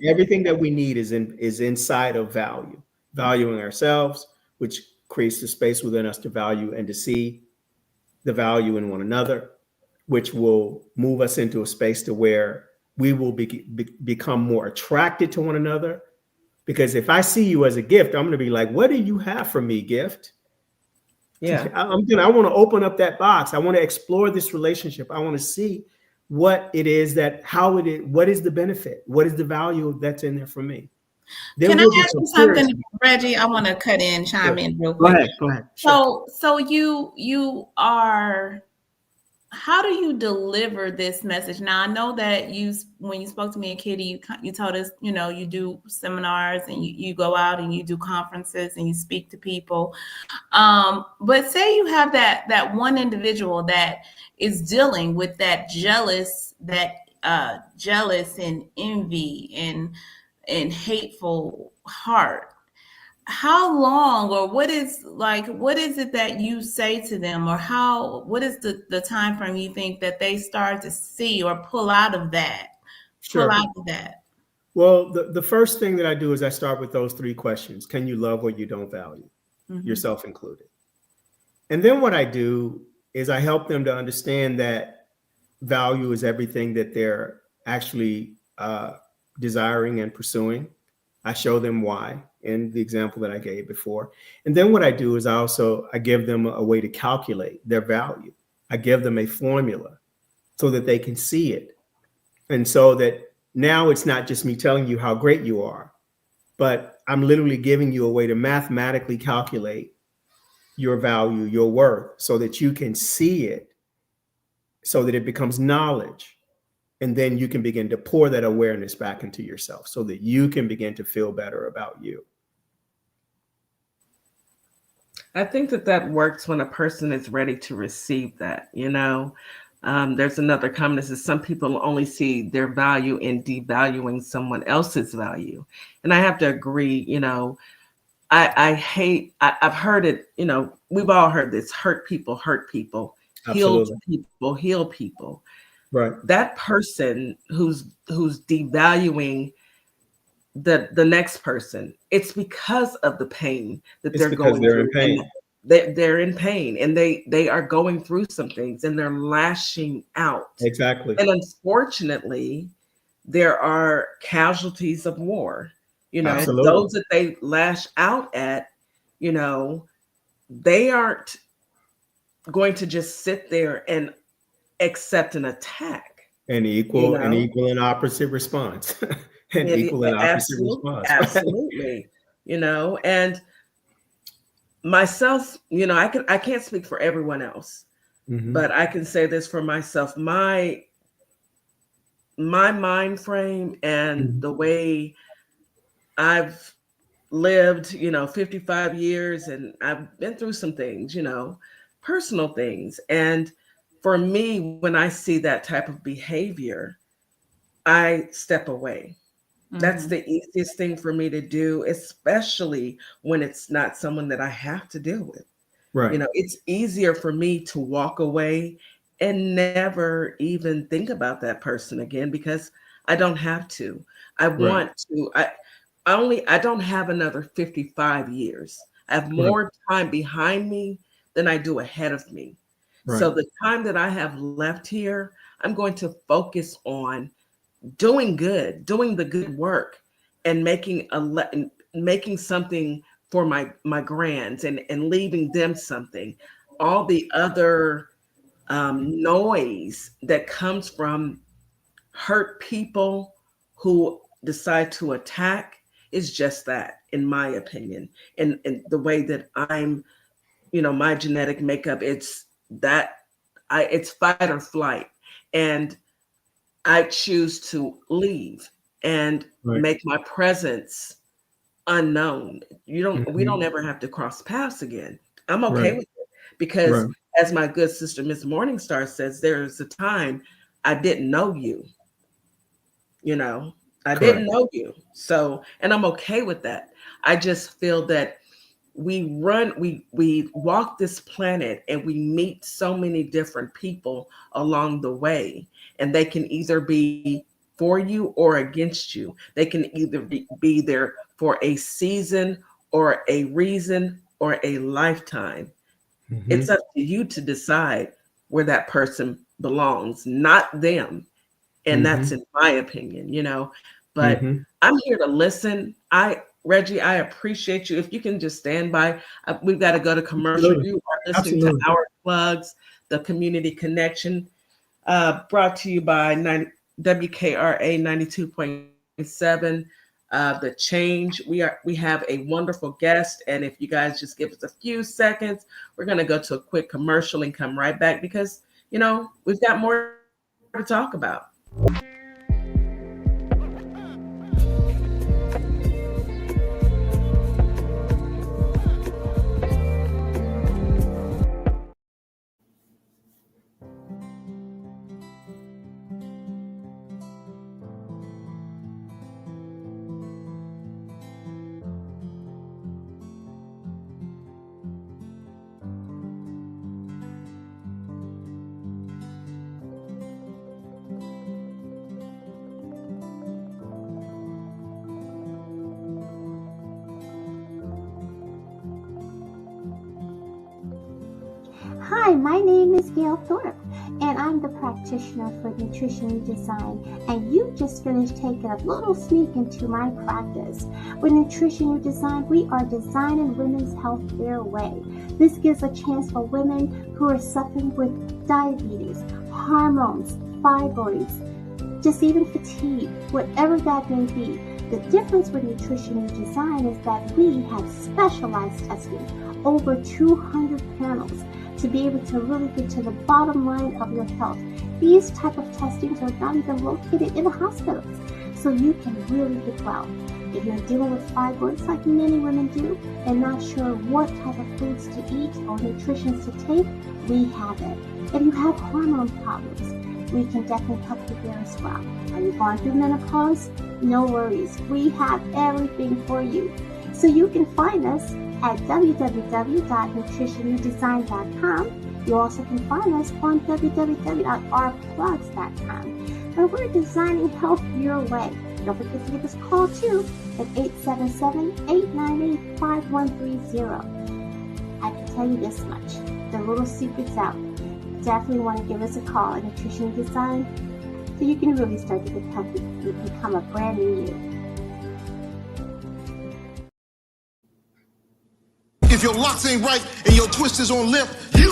everything that we need is inside of valuing ourselves, which creates the space within us to value and to see the value in one another, which will move us into a space to where we will become more attracted to one another. Because if I see you as a gift, I'm going to be like, what do you have for me, gift? Yeah. I want to open up that box. I want to explore this relationship. I want to see what it is what is the benefit? What is the value that's in there for me? Then Can I we'll ask become you something, serious. Reggie? I want to chime in real Go quick. ahead. Sure. So you are, how do you deliver this message? Now, I know that when you spoke to me and Kitty, you told us, you do seminars and you go out and you do conferences and you speak to people. But say you have that one individual that is dealing with that jealous and envy and hateful heart. How long, or what is it that you say to them, or what is the time frame you think that they start to see or pull out of that? Sure. Well, the first thing that I do is I start with those 3 questions. Can you love what you don't value? Yourself included. And then what I do is I help them to understand that value is everything that they're actually desiring and pursuing. I show them why in the example that I gave before. And then what I do is I give them a way to calculate their value. I give them a formula so that they can see it. And so that now it's not just me telling you how great you are, but I'm literally giving you a way to mathematically calculate your value, your worth, so that you can see it, so that it becomes knowledge. And then you can begin to pour that awareness back into yourself so that you can begin to feel better about you. I think that works when a person is ready to receive that, There's another comment that says some people only see their value in devaluing someone else's value. And I have to agree, I've heard it, we've all heard this: hurt people, Absolutely. heal people. Right. That person who's devaluing the next person, it's because of the pain that they're going through. They're in pain, and they are going through some things, and they're lashing out. Exactly. And unfortunately, there are casualties of war. Absolutely. Those that they lash out at, they aren't going to just sit there and accept an attack. An equal and opposite response. Response. Absolutely. And myself, I can't speak for everyone else, but I can say this for myself. My mind frame and the way I've lived, 55 years, and I've been through some things, personal things. And for me, when I see that type of behavior, I step away. That's the easiest thing for me to do, especially when it's not someone that I have to deal with. Right. It's easier for me to walk away and never even think about that person again, because I don't have to. I want to. I don't have another 55 years. I have more time behind me than I do ahead of me. Right. So the time that I have left here, I'm going to focus on doing the good work, and making something for my grands, and leaving them something. All the other noise that comes from hurt people who decide to attack is just that, in my opinion. And the way that I'm, my genetic makeup, it's fight or flight. And I choose to leave and make my presence unknown. We don't ever have to cross paths again. I'm okay with it, because as my good sister, Miss Morningstar, says, there's a time I didn't know you. I didn't know you. So, and I'm okay with that. I just feel that we walk this planet, and we meet so many different people along the way, and they can either be for you or against you. They can either be there for a season or a reason or a lifetime. It's up to you to decide where that person belongs, not them. And that's in my opinion, but I'm here to listen. Reggie, I appreciate you. If you can just stand by, we've got to go to commercial. Absolutely. You are listening to Our Plugs, the community connection, brought to you by WKRA 92.7. The Change. We have a wonderful guest, and if you guys just give us a few seconds, we're going to go to a quick commercial and come right back because we've got more to talk about. Hi, my name is Gail Thorpe, and I'm the practitioner for Nutrition Redesign, and you just finished taking a little sneak into my practice. With Nutrition Redesign, we are designing women's health their way. This gives a chance for women who are suffering with diabetes, hormones, fibroids, just even fatigue, whatever that may be. The difference with Nutrition Redesign is that we have specialized testing, over 200 panels, to be able to really get to the bottom line of your health. These type of testings are not even located in the hospitals, so you can really get well. If you're dealing with fibroids like many women do and not sure what type of foods to eat or nutrition to take, we have it. If you have hormone problems, we can definitely help you there as well. Are you going through menopause? No worries. We have everything for you. So you can find us at www.nutritionredesign.com. You also can find us on www.ourplugs.com. And we're designing health your way. Don't forget to give us a call too at 877-898-5130. I can tell you this much. The little secret's out. Definitely want to give us a call at Nutrition Design so you can really start to get healthy. You become a brand new you. If your locks ain't right and your twist is on left, get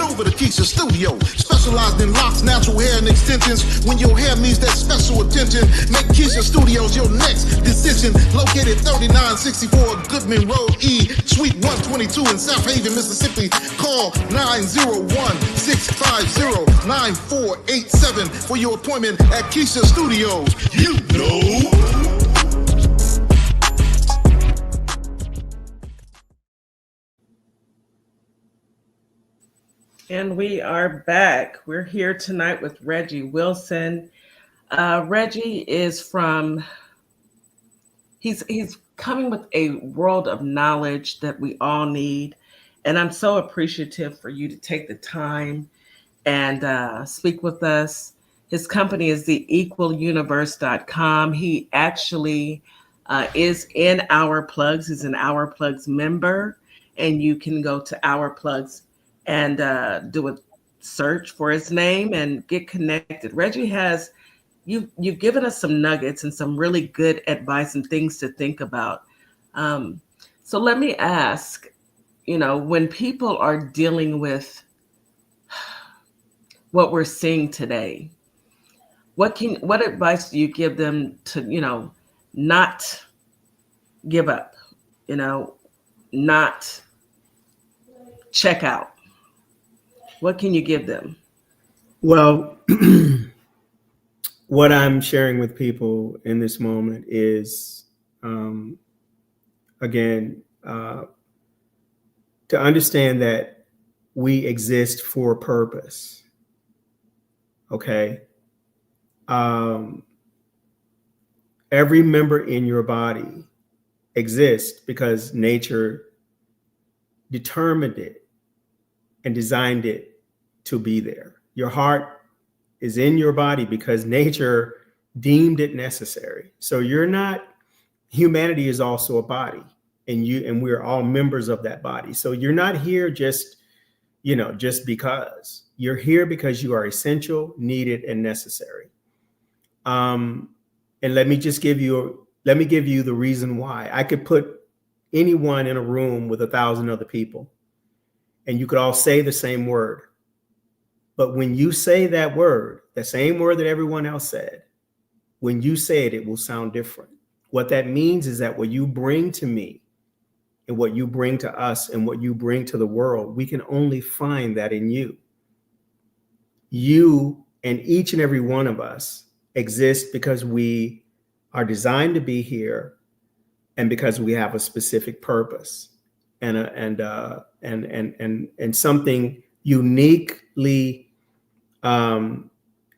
over to Keisha Studio. Specialized in locks, natural hair, and extensions. When your hair needs that special attention, make Keisha Studios your next decision. Located 3964 Goodman Road E, Suite 122 in South Haven, Mississippi. Call 901-650-9487 for your appointment at Keisha Studios. And we are back. We're here tonight with Reggie Wilson. Reggie is he's coming with a world of knowledge that we all need. And I'm so appreciative for you to take the time and speak with us. His company is theequaluniverse.com. He actually is in Our Plugs. He's an Our Plugs member. And you can go to Our Plugs and do a search for his name and get connected. Reggie has, you've given us some nuggets and some really good advice and things to think about. So let me ask, when people are dealing with what we're seeing today, what advice do you give them to, not give up, not check out? What can you give them? Well, what I'm sharing with people in this moment is, again, to understand that we exist for a purpose. Okay. Every member in your body exists because nature determined it and designed it to be there. Your heart is in your body because nature deemed it necessary. So humanity is also a body, and we are all members of that body. So you're not here just just because. You're here because you are essential, needed, and necessary. And let me give you the reason why. I could put anyone in a room with 1,000 other people, and you could all say the same word. But when you say that word, the same word that everyone else said, when you say it, it will sound different. What that means is that what you bring to me and what you bring to us and what you bring to the world, we can only find that in you. You and each and every one of us exist because we are designed to be here and because we have a specific purpose and something uniquely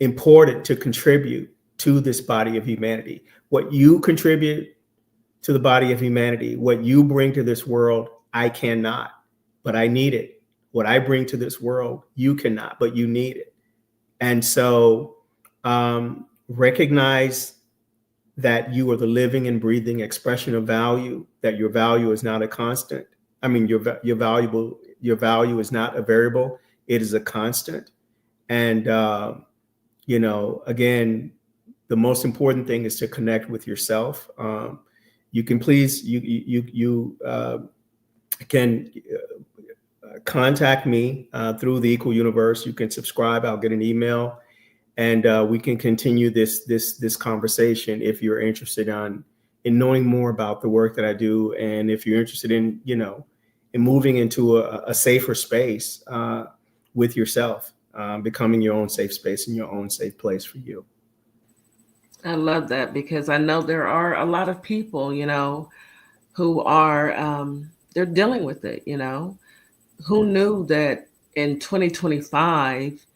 important to contribute to this body of humanity. What you contribute to the body of humanity, what you bring to this world, I cannot, but I need it. What I bring to this world, you cannot, but you need it. And so recognize that you are the living and breathing expression of value, that your value is not a constant. I mean, your value is not a variable. It is a constant. And, again, the most important thing is to connect with yourself. You can contact me through the Equal Universe. You can subscribe. I'll get an email, and we can continue this conversation if you're interested in knowing more about the work that I do, and if you're interested in moving into a safer space with yourself, becoming your own safe space and your own safe place for you. I love that, because I know there are a lot of people, who are they're dealing with it. Who knew that in 2025,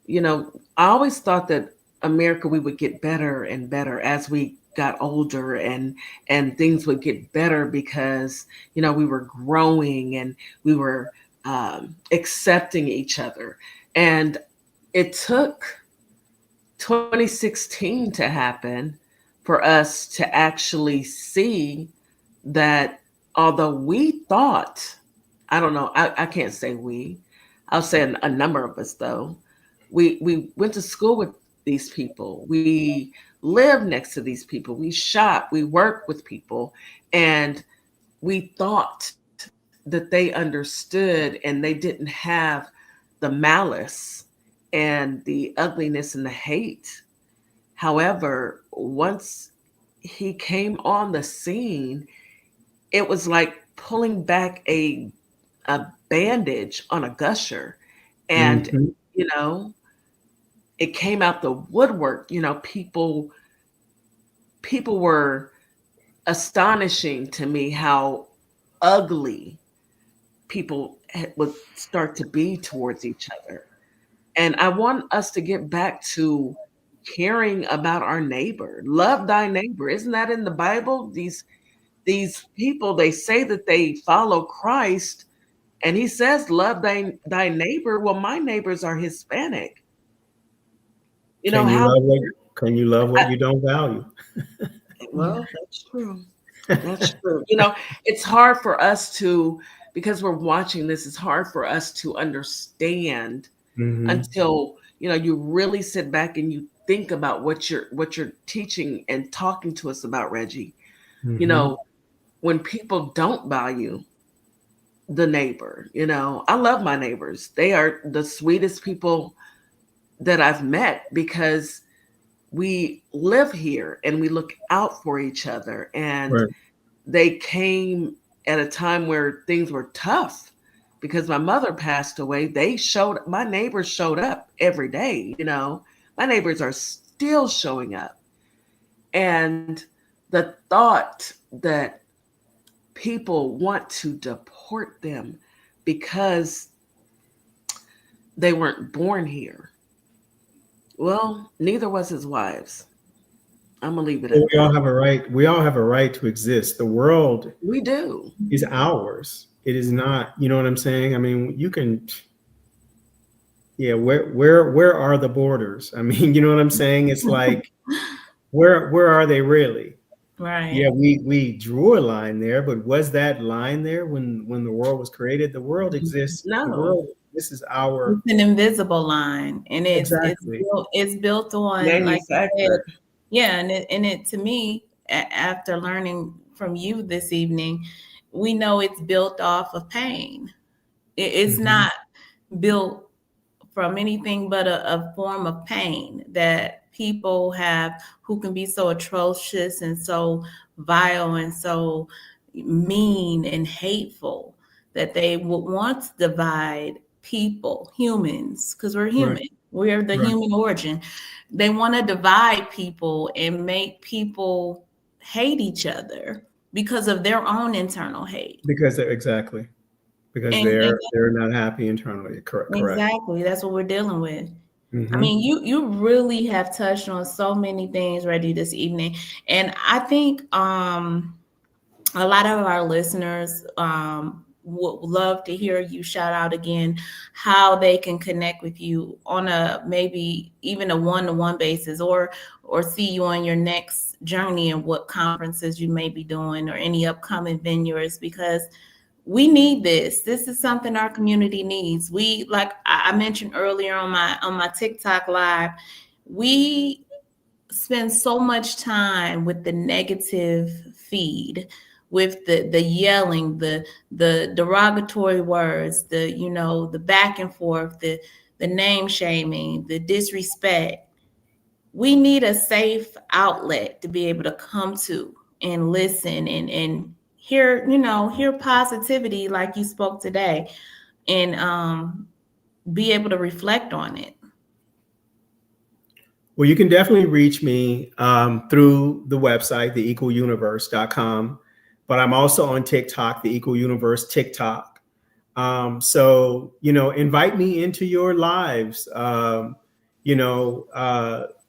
I always thought that America, we would get better and better as we got older, and things would get better because, we were growing and we were accepting each other. And it took 2016 to happen for us to actually see that although we thought, I don't know, I can't say we, I'll say a number of us though, we went to school with these people, we live next to these people, we shop, we work with people, and we thought that they understood and they didn't have the malice and the ugliness and the hate. However, once he came on the scene, it was like pulling back a bandage on a gusher. And, it came out the woodwork. People were astonishing to me how ugly people would start to be towards each other. And I want us to get back to caring about our neighbor. Love thy neighbor. Isn't that in the Bible? These people, they say that they follow Christ, and he says, love thy neighbor. Well, my neighbors are Hispanic. Can you love what you don't value? Well, that's true. That's true. It's hard for us to, because we're watching this, it's hard for us to understand until, you really sit back and you think about what you're teaching and talking to us about, Reggie. When people don't value the neighbor, I love my neighbors. They are the sweetest people that I've met because we live here and we look out for each other. And they came at a time where things were tough because my mother passed away. My neighbors showed up every day. My neighbors are still showing up. And the thought that people want to deport them because they weren't born here. Well, neither was his wives. I'm gonna leave it at that. We all have a right. We all have a right to exist. The world, we do, is ours. It is not. You know what I'm saying? I mean, you can. Yeah, where are the borders? I mean, you know what I'm saying? It's like, where are they really? Right. Yeah, we drew a line there, but was that line there when the world was created? The world exists. No. This is our It's an invisible line, and exactly it's built on, like you said, Manufactured. yeah, and it to me, after learning from you this evening, we know it's built off of pain. It's Mhm. not built from anything but a form of pain that people have, who can be so atrocious and so vile and so mean and hateful, that they would want to divide people, humans, because we're Right, human. We're the right. human origin. They want to divide people and make people hate each other because of their own internal hate. Because exactly. Because And they're not happy internally. Correct. exactly, that's what we're dealing with. I Hmm. mean, you really have touched on so many things already this evening, and I think a lot of our listeners would love to hear you shout out again how they can connect with you on a maybe even a one-to-one basis, or see you on your next journey and what conferences you may be doing or any upcoming venues, because we need this. This is something our community needs. We, like I mentioned earlier on my TikTok live, we spend so much time with the negative feed, with the yelling, the derogatory words, the back and forth, the name shaming, the disrespect. We need a safe outlet to be able to come to and listen and hear, hear positivity like you spoke today, and be able to reflect on it. Well, you can definitely reach me through the website, theequaluniverse.com, but I'm also on TikTok, the Equal Universe TikTok. So, invite me into your lives. I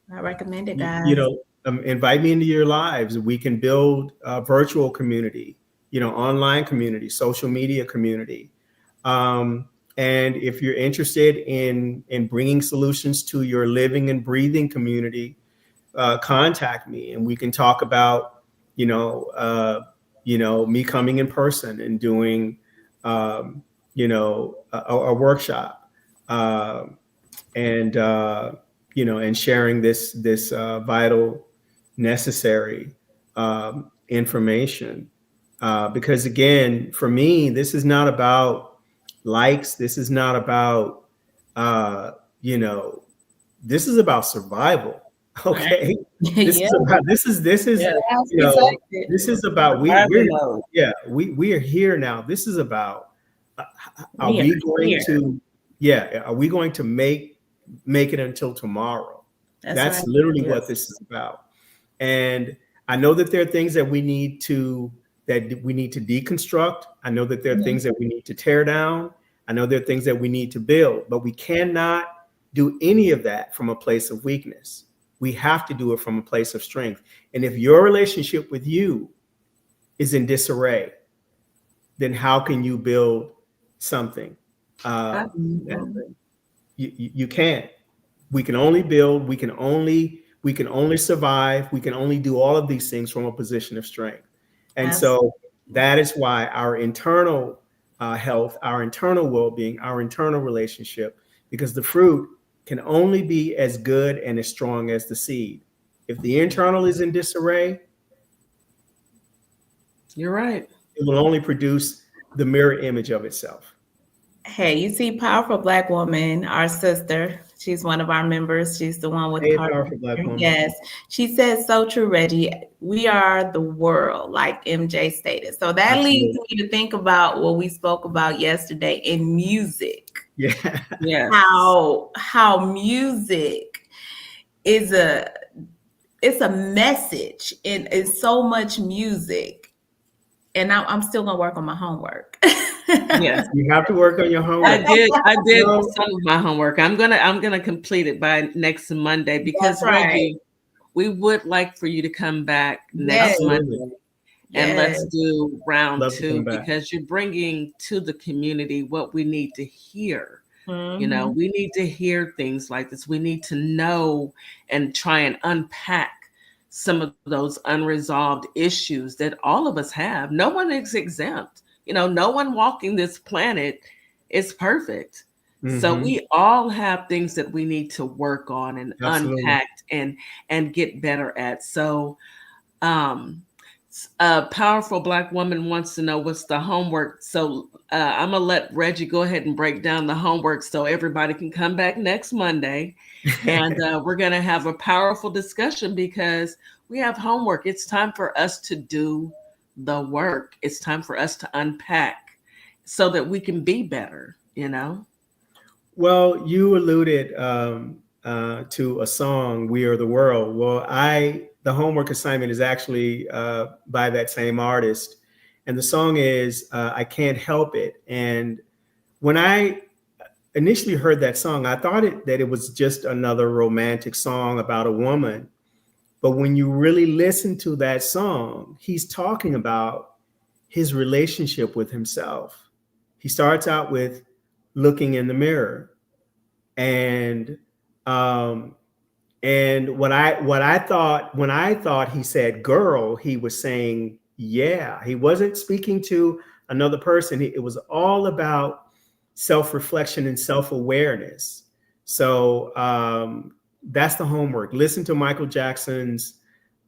recommend it, you, guys. you know, invite me into your lives. We can build a virtual community, online community, social media community. And if you're interested in bringing solutions to your living and breathing community, contact me and we can talk about, me coming in person and doing, a workshop, and and sharing this vital, necessary information. Because again, for me, this is not about likes. This is not about, uh, you know, this is about survival. Okay. Yeah, This is, Yeah. this is about, Survival mode. we are here now. This is about, are we are we going here. to, are we going to make it until tomorrow? That's That's right. literally what Yes. this is about. And I know that there are things that we need to deconstruct. I know that there are things that we need to tear down. I know there are things that we need to build, but we cannot do any of that from a place of weakness. We have to do it from a place of strength. And if your relationship with you is in disarray, then how can you build something? Absolutely. You can't. We can only build. We can only survive. We can only do all of these things from a position of strength. And so that is why our internal health, our internal well-being, our internal relationship, because the fruit can only be as good and as strong as the seed. If the internal is in disarray, You're right. it will only produce the mirror image of itself. Hey, you see, Powerful Black Woman, our sister. She's one of our members. She's the one with Hey, Carter. powerful Black woman. Yes. She says, so true, Reggie. We are the world, like MJ stated. So that Absolutely. leads me to think about what we spoke about yesterday in music. Yeah. Yeah. How music is it's a message in so much music. And I'm still gonna work on my homework. Yes. You have to work on your homework. I did No. some of my homework. I'm gonna complete it by next Monday, because That's right. Reggie, we would like for you to come back next Yes. Monday and let's Yes. do round Love to come 2, back. because you're bringing to the community what we need to hear. Mhm. We need to hear things like this. We need to know and try and unpack some of those unresolved issues that all of us have. No one is exempt. No one walking this planet is perfect. So Mhm. we all have things that we need to work on and Absolutely. unpack and get better at. So um a powerful Black woman wants to know what's the homework. So I'm gonna let Reggie go ahead and break down the homework so everybody can come back next Monday, and we're gonna have a powerful discussion because we have homework. It's time for us to do the work. It's time for us to unpack so that we can be better. Well, you alluded to a song, "We Are the World." Well, the homework assignment is actually by that same artist, and the song is "I Can't Help It." And when I initially heard that song, I thought that it was just another romantic song about a woman. But when you really listen to that song, he's talking about his relationship with himself. He starts out with looking in the mirror, and um, what I thought when I thought he said "girl," he was saying yeah. He wasn't speaking to another person. It was all about self-reflection and self-awareness. So that's the homework. Listen to Michael Jackson's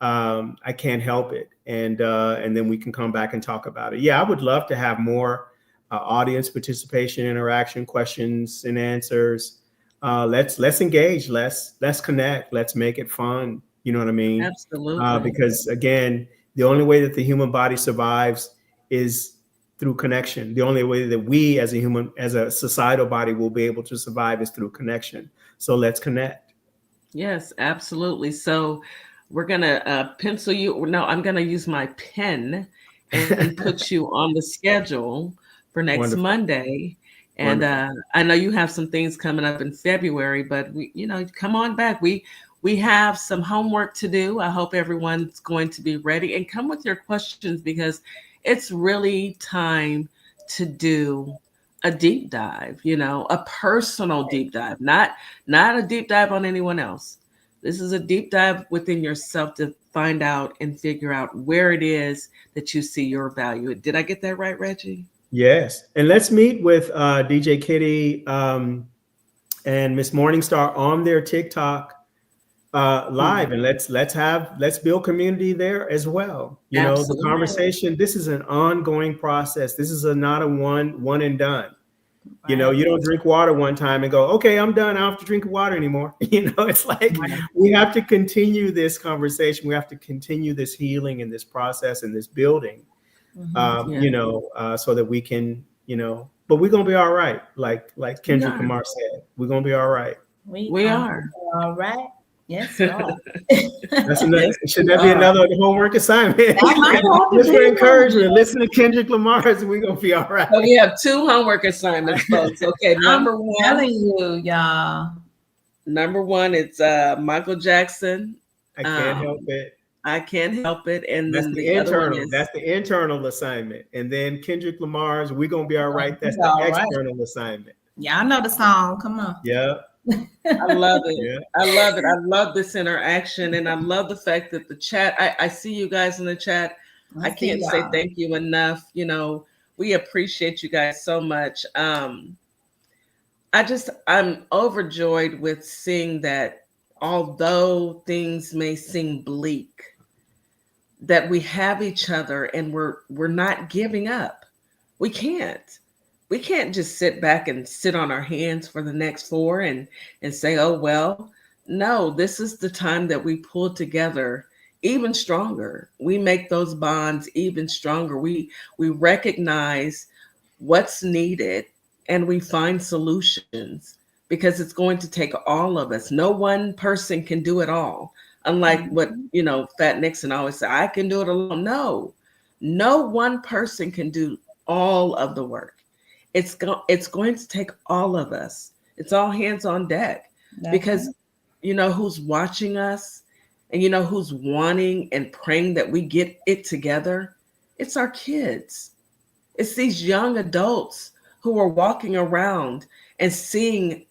"I Can't Help It," and then we can come back and talk about it. Yeah, I would love to have more audience participation, interaction, questions and answers. Let's engage. Let's connect. Let's make it fun. You know what I mean? Absolutely. Because again, the only way that the human body survives is through connection. The only way that we as a societal body will be able to survive is through connection. So let's connect. Yes, absolutely. So we're gonna pencil you. No, I'm gonna use my pen and put you on the schedule for next Wonderful. Monday. And Wonderful. I know you have some things coming up in February, but come on back. We have some homework to do. I hope everyone's going to be ready and come with your questions because it's really time to do a deep dive, a personal deep dive, not a deep dive on anyone else. This is a deep dive within yourself to find out and figure out where it is that you see your value. Did I get that right, Reggie? Yes. And let's meet with DJ Kitty and Miss Morningstar on their TikTok live, and let's build community there as well. The Absolutely. conversation, this is an ongoing process. This is not a one and done. You don't drink water one time and go, okay, I'm done. I don't have to drink water anymore. It's like we have to continue this conversation. We have to continue this healing and this process and this building, so that we can, but we're going to be all right. Like Kendrick Lamar said, we're going to be all right. We are. All right. Yes, Lord. Should that be another homework assignment? Just for encouragement, listen to Kendrick Lamar's and we're going to be all right. So we have 2 homework assignments, folks. Okay, number one. I'm telling you, y'all. Number 1, it's Michael Jackson. I can't help it. I can't help it. And that's then the internal. That's the internal assignment. And then Kendrick Lamar's "We're Gonna Be All Right." That's the external assignment. Yeah, I know the song. Come on. Yeah. I love it. Yeah. I love it. I love this interaction, and I love the fact that the chat. I see you guys in the chat. I can't say thank you enough. We appreciate you guys so much. I'm overjoyed with seeing that although things may seem bleak, that we have each other and we're not giving up. We can't just sit back and sit on our hands for the next 4 and say, oh, well, no, this is the time that we pull together even stronger. We make those bonds even stronger. We recognize what's needed and we find solutions because it's going to take all of us. No one person can do it all. Unlike what, Fat Nixon always said, I can do it alone. No one person can do all of the work. It's going to take all of us. It's all hands on deck because who's watching us and who's wanting and praying that we get it together. It's our kids. It's these young adults who are walking around and seeing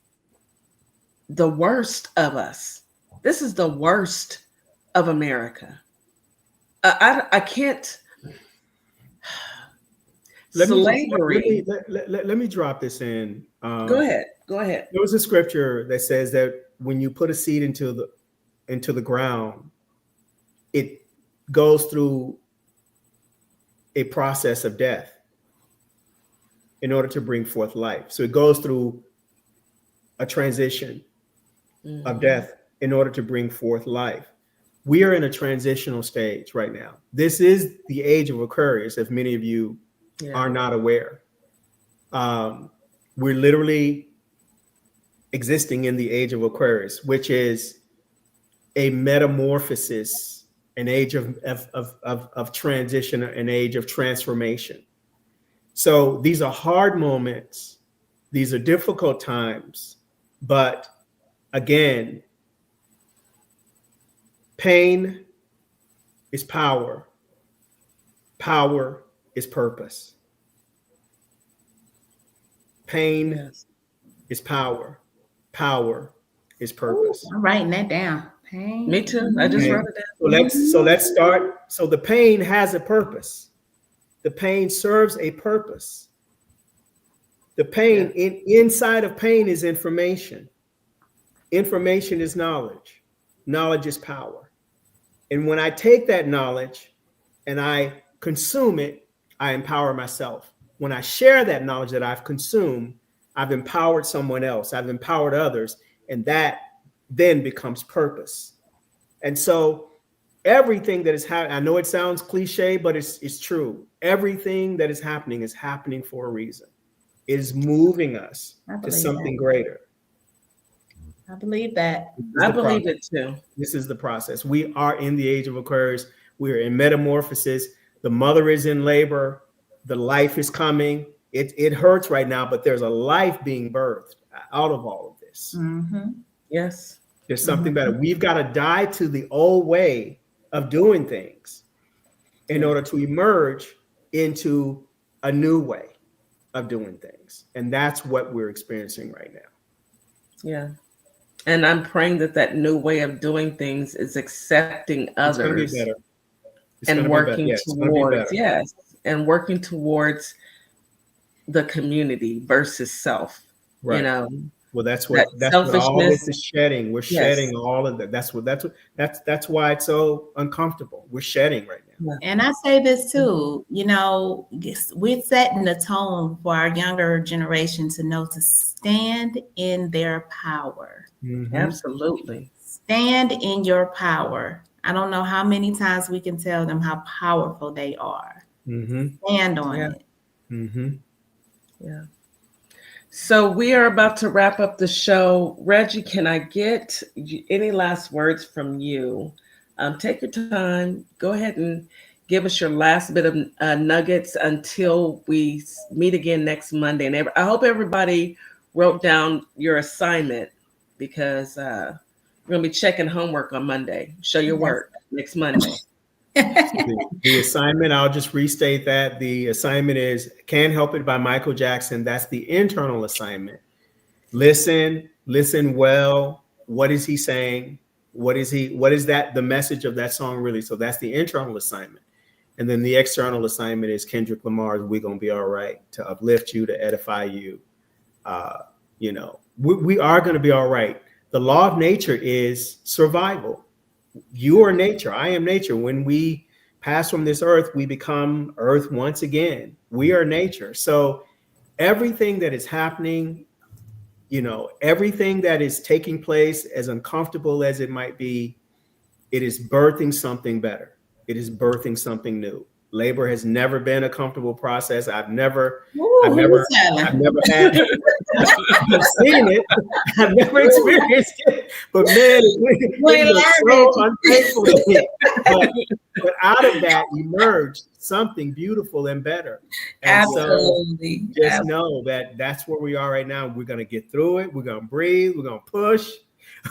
the worst of us. This is the worst of America. I can't. Slavery. Let me drop this in. Go ahead. There was a scripture that says that when you put a seed into the ground, it goes through a process of death in order to bring forth life. So it goes through a transition of death in order to bring forth life. We are in a transitional stage right now. This is the age of Aquarius, if many of you are not aware. We're literally existing in the age of Aquarius, which is a metamorphosis, an age of transition, an age of transformation. So these are hard moments. These are difficult times. But again, pain is power. Power is purpose. Pain is power. Power is purpose. Ooh, I'm writing that down. Pain. Me too. I just wrote it down. So let's start. So the pain has a purpose. The pain serves a purpose. The pain inside of pain is information. Information is knowledge. Knowledge is power. And when I take that knowledge and I consume it, I empower myself. When I share that knowledge that I've consumed, I've empowered someone else. I've empowered others. And that then becomes purpose. And so everything that is happening, I know it sounds cliche, but it's true. Everything that is happening for a reason. It is moving us to something greater. I believe that. I believe it too. This is the process. We are in the age of Aquarius. We are in metamorphosis. The mother is in labor. The life is coming. It hurts right now, but there's a life being birthed out of all of this. Mm-hmm. Yes. There's something better. We've got to die to the old way of doing things in order to emerge into a new way of doing things. And that's what we're experiencing right now. Yeah. And I'm praying that new way of doing things is accepting others and working towards, and working towards the community versus self. Right. You know, well, that's what all this is shedding. We're shedding all of that. That's why it's so uncomfortable. We're shedding right now. And I say this too, you know, we're setting the tone for our younger generation to know to stand in their power. Mm-hmm. Absolutely. Stand in your power. I don't know how many times we can tell them how powerful they are. Mm-hmm. Stand on it. Mm-hmm. Yeah. So we are about to wrap up the show. Reggie, can I get any last words from you? Take your time. Go ahead and give us your last bit of nuggets until we meet again next Monday. And I hope everybody wrote down your assignment because we're going to be checking homework on Monday. Show your work next Monday. The assignment, I'll just restate that. The assignment is Can't Help It by Michael Jackson. That's the internal assignment. Listen well. What is he saying? What is that? The message of that song really? So that's the internal assignment. And then the external assignment is Kendrick Lamar's "We're Gonna Be All Right" to uplift you, to edify you. We are going to be all right. The law of nature is survival. You are nature. I am nature. When we pass from this earth, we become earth once again. We are nature. So everything that is happening, everything that is taking place, as uncomfortable as it might be, it is birthing something better. It is birthing something new. Labor has never been a comfortable process. I've never had, I've seen it. I've never experienced it. But man, it was so unfaithful. But out of that emerged something beautiful and better. And absolutely. So just know that that's where we are right now. We're going to get through it. We're going to breathe. We're going to push.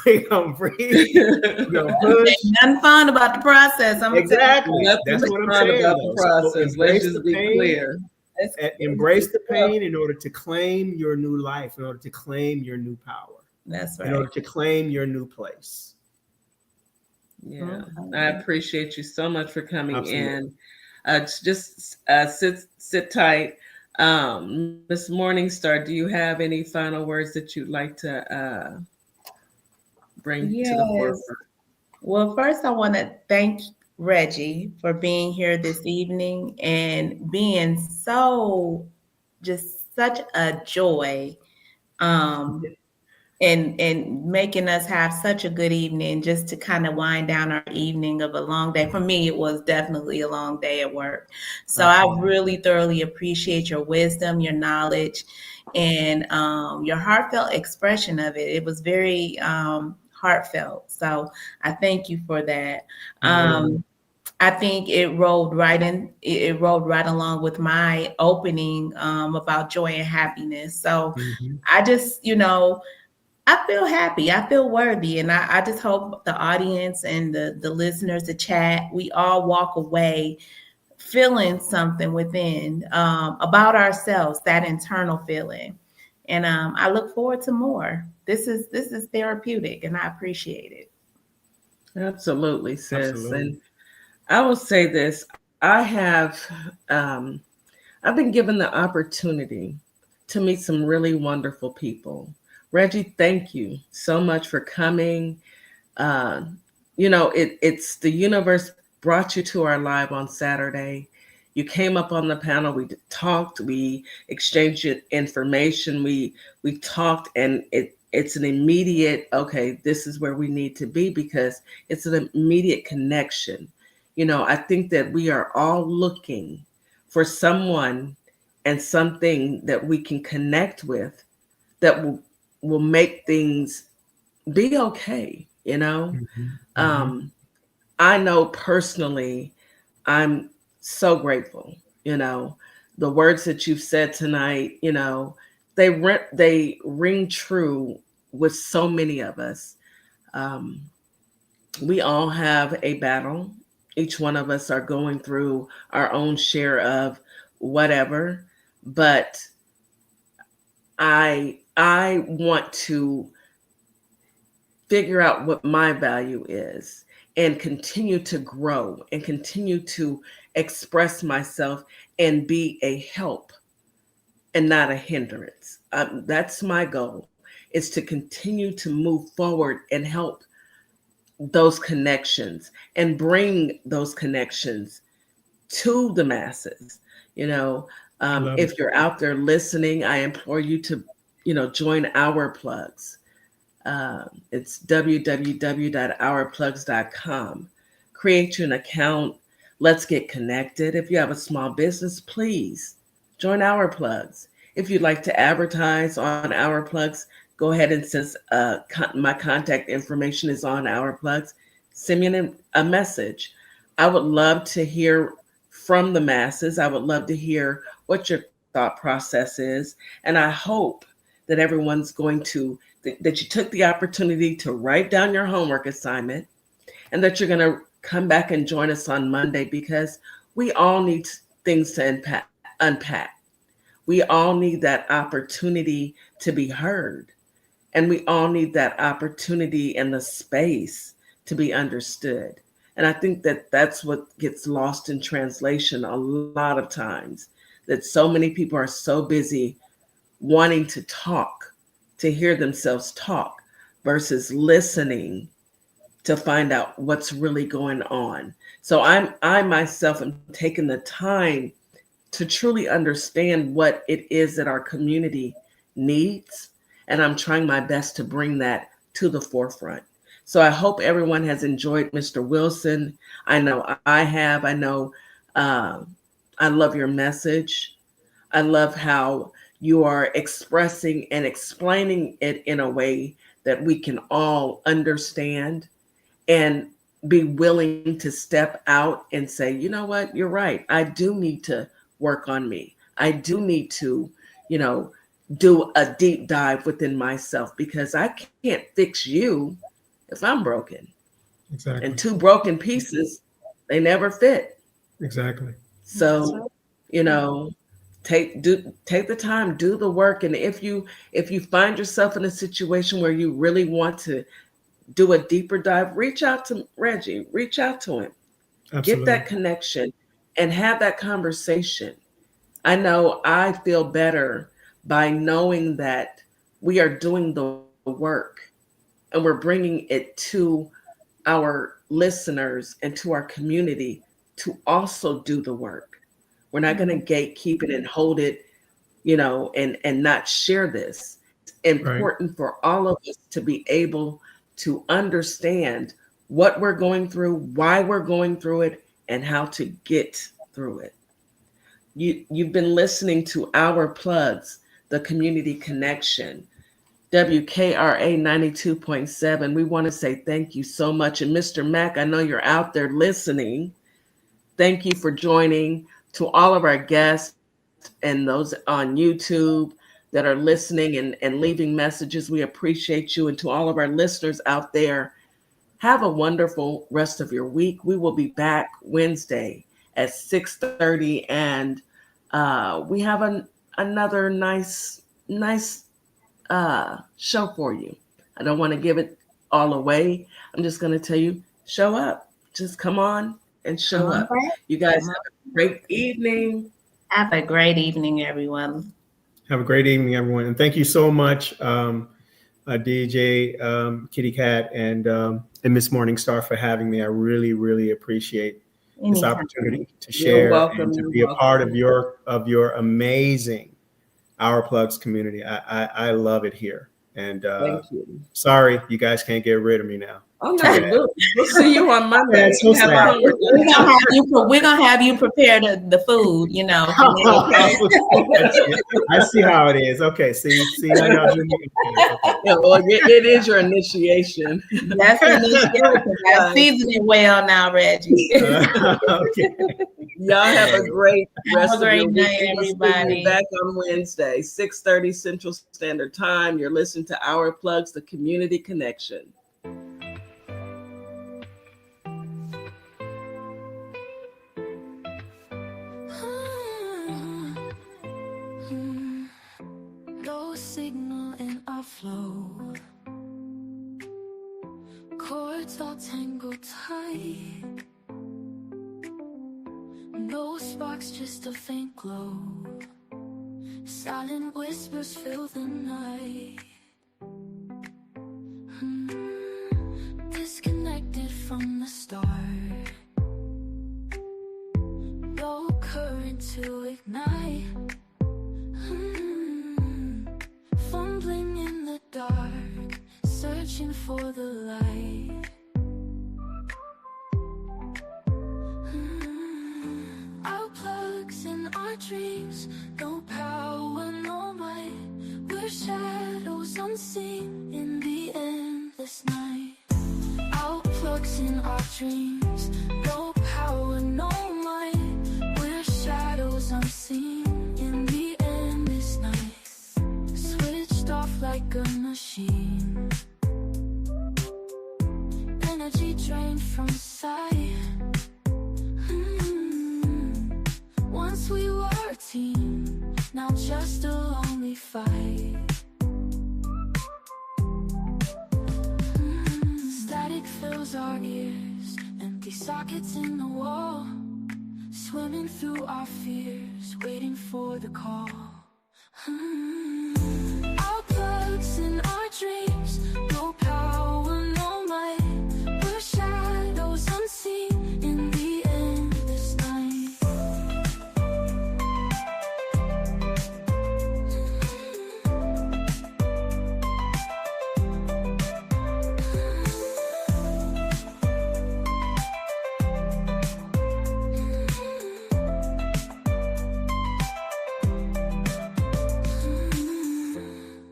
We're going to breathe. We're going to push. There's nothing fun about the process. Exactly. That's what I'm saying. About the process. Let's just be clear. Embrace the pain in order to claim your new life, in order to claim your new power. That's right. In order to claim your new place. Yeah. I appreciate you so much for coming in. Absolutely. Just sit tight. Miss Morningstar, do you have any final words that you'd like to bring to the Yes. forefront? Well, first, I want to thank Reggie for being here this evening and being just such a joy. Um, and making us have such a good evening just to kind of wind down our evening of a long day. For me, it was definitely a long day at work. So I really thoroughly appreciate your wisdom, your knowledge, and your heartfelt expression of it. It was very heartfelt. So I thank you for that. I think it rolled right in. It rolled right along with my opening about joy and happiness. So I just, I feel happy. I feel worthy. And I just hope the audience and the listeners, the chat, we all walk away feeling something within about ourselves, that internal feeling. And I look forward to more. This is therapeutic, and I appreciate it. Absolutely, sis. And I will say this: um, I've been given the opportunity to meet some really wonderful people. Reggie, thank you so much for coming. Uh, it's the universe brought you to our live on Saturday. You came up on the panel. We talked. We exchanged information. We talked, and it's an immediate. Okay, this is where we need to be because it's an immediate connection. I think that we are all looking for someone and something that we can connect with that will make things be okay. I know personally, I'm so grateful. The words that you've said tonight, they ring true with so many of us. Um, we all have a battle. Each one of us are going through our own share of whatever, but I want to figure out what my value is and continue to grow and continue to express myself and be a help and not a hindrance. That's my goal, is to continue to move forward and help those connections and bring those connections to the masses. If you're out there listening, I implore you to, join Our Plugs. It's www.ourplugs.com. Create you an account. Let's get connected. If you have a small business, please join Our Plugs. If you'd like to advertise on Our Plugs, go ahead and since my contact information is on Our Plugs, send me a message. I would love to hear from the masses. I would love to hear what your thought process is. And I hope that everyone's going to that you took the opportunity to write down your homework assignment and that you're going to come back and join us on Monday because we all need things to unpack. We all need that opportunity to be heard. And we all need that opportunity and the space to be understood. And I think that that's what gets lost in translation a lot of times, that so many people are so busy wanting to talk, to hear themselves talk versus listening to find out what's really going on. So I myself am taking the time to truly understand what it is that our community needs. And I'm trying my best to bring that to the forefront. So I hope everyone has enjoyed Mr. Wilson. I know I have. I know I love your message. I love how you are expressing and explaining it in a way that we can all understand and be willing to step out and say, you know what, you're right. I do need to work on me. I do need to, do a deep dive within myself because I can't fix you if I'm broken. Exactly. And two broken pieces, they never fit. Exactly. So, take the time, do the work. And if you find yourself in a situation where you really want to do a deeper dive, reach out to Reggie, reach out to him. Absolutely. Get that connection and have that conversation. I know I feel better by knowing that we are doing the work and we're bringing it to our listeners and to our community to also do the work. We're not going to gatekeep it and hold it, and not share this. It's Right. important for all of us to be able to understand what we're going through, why we're going through it, and how to get through it. You've been listening to Our Plugs, the community connection. WKRA 92.7. We want to say thank you so much. And Mr. Mack, I know you're out there listening. Thank you for joining. To all of our guests and those on YouTube that are listening and leaving messages, we appreciate you. And to all of our listeners out there, have a wonderful rest of your week. We will be back Wednesday at 6:30, and we have another nice show for you. I don't want to give it all away. I'm just going to tell you, show up. Just come on and show up. You guys have a great evening. Have a great evening, everyone. Have a great evening, everyone. And thank you so much, DJ Kitty Cat and Miss Morningstar for having me. I really, really appreciate this opportunity to share and to be a part of your amazing Our Plugs community. I love it here. And thank you. Sorry, you guys can't get rid of me now. Oh no, we'll see you on Monday. That's so sad. We're gonna have you prepare the food, I see how it is. Okay, see how y'all do me. Okay. Yeah, well, it is your initiation. That's initiation. That's seasoning well now, Reggie. Okay. Y'all have a great rest of your night, week. everybody. We'll be back on Wednesday, 6:30 Central Standard Time. You're listening to Our Plugs, the community connection. No signal in our flow. Chords all tangled tight. No sparks, just a faint glow. Silent whispers fill the night. Disconnected from the start. No current to ignite. Fumbling in the dark, searching for the light. Our plugs in our dreams, no power, no might. We're shadows unseen in the endless night. Our plugs in our dreams, no power, no might. We're shadows unseen in the endless night. Switched off like a machine. Energy drained from sight. Once we were a team, now just a lonely fight. Static fills our ears, empty sockets in the wall. Swimming through our fears, waiting for the call. Our plugs in our dreams, no power, no might. We're shadows unseen in the endless night.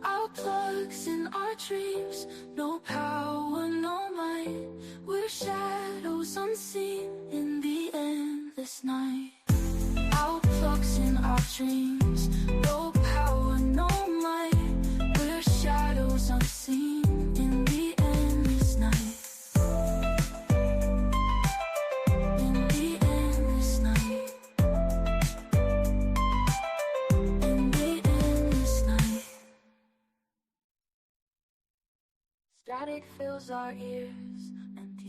Our plugs in our dreams, no power, no might. We're shadows unseen in the endless night. Our plugs in our dreams, no power, no might. We're shadows unseen in the endless night. In the endless night. In the endless night. Static fills our ears,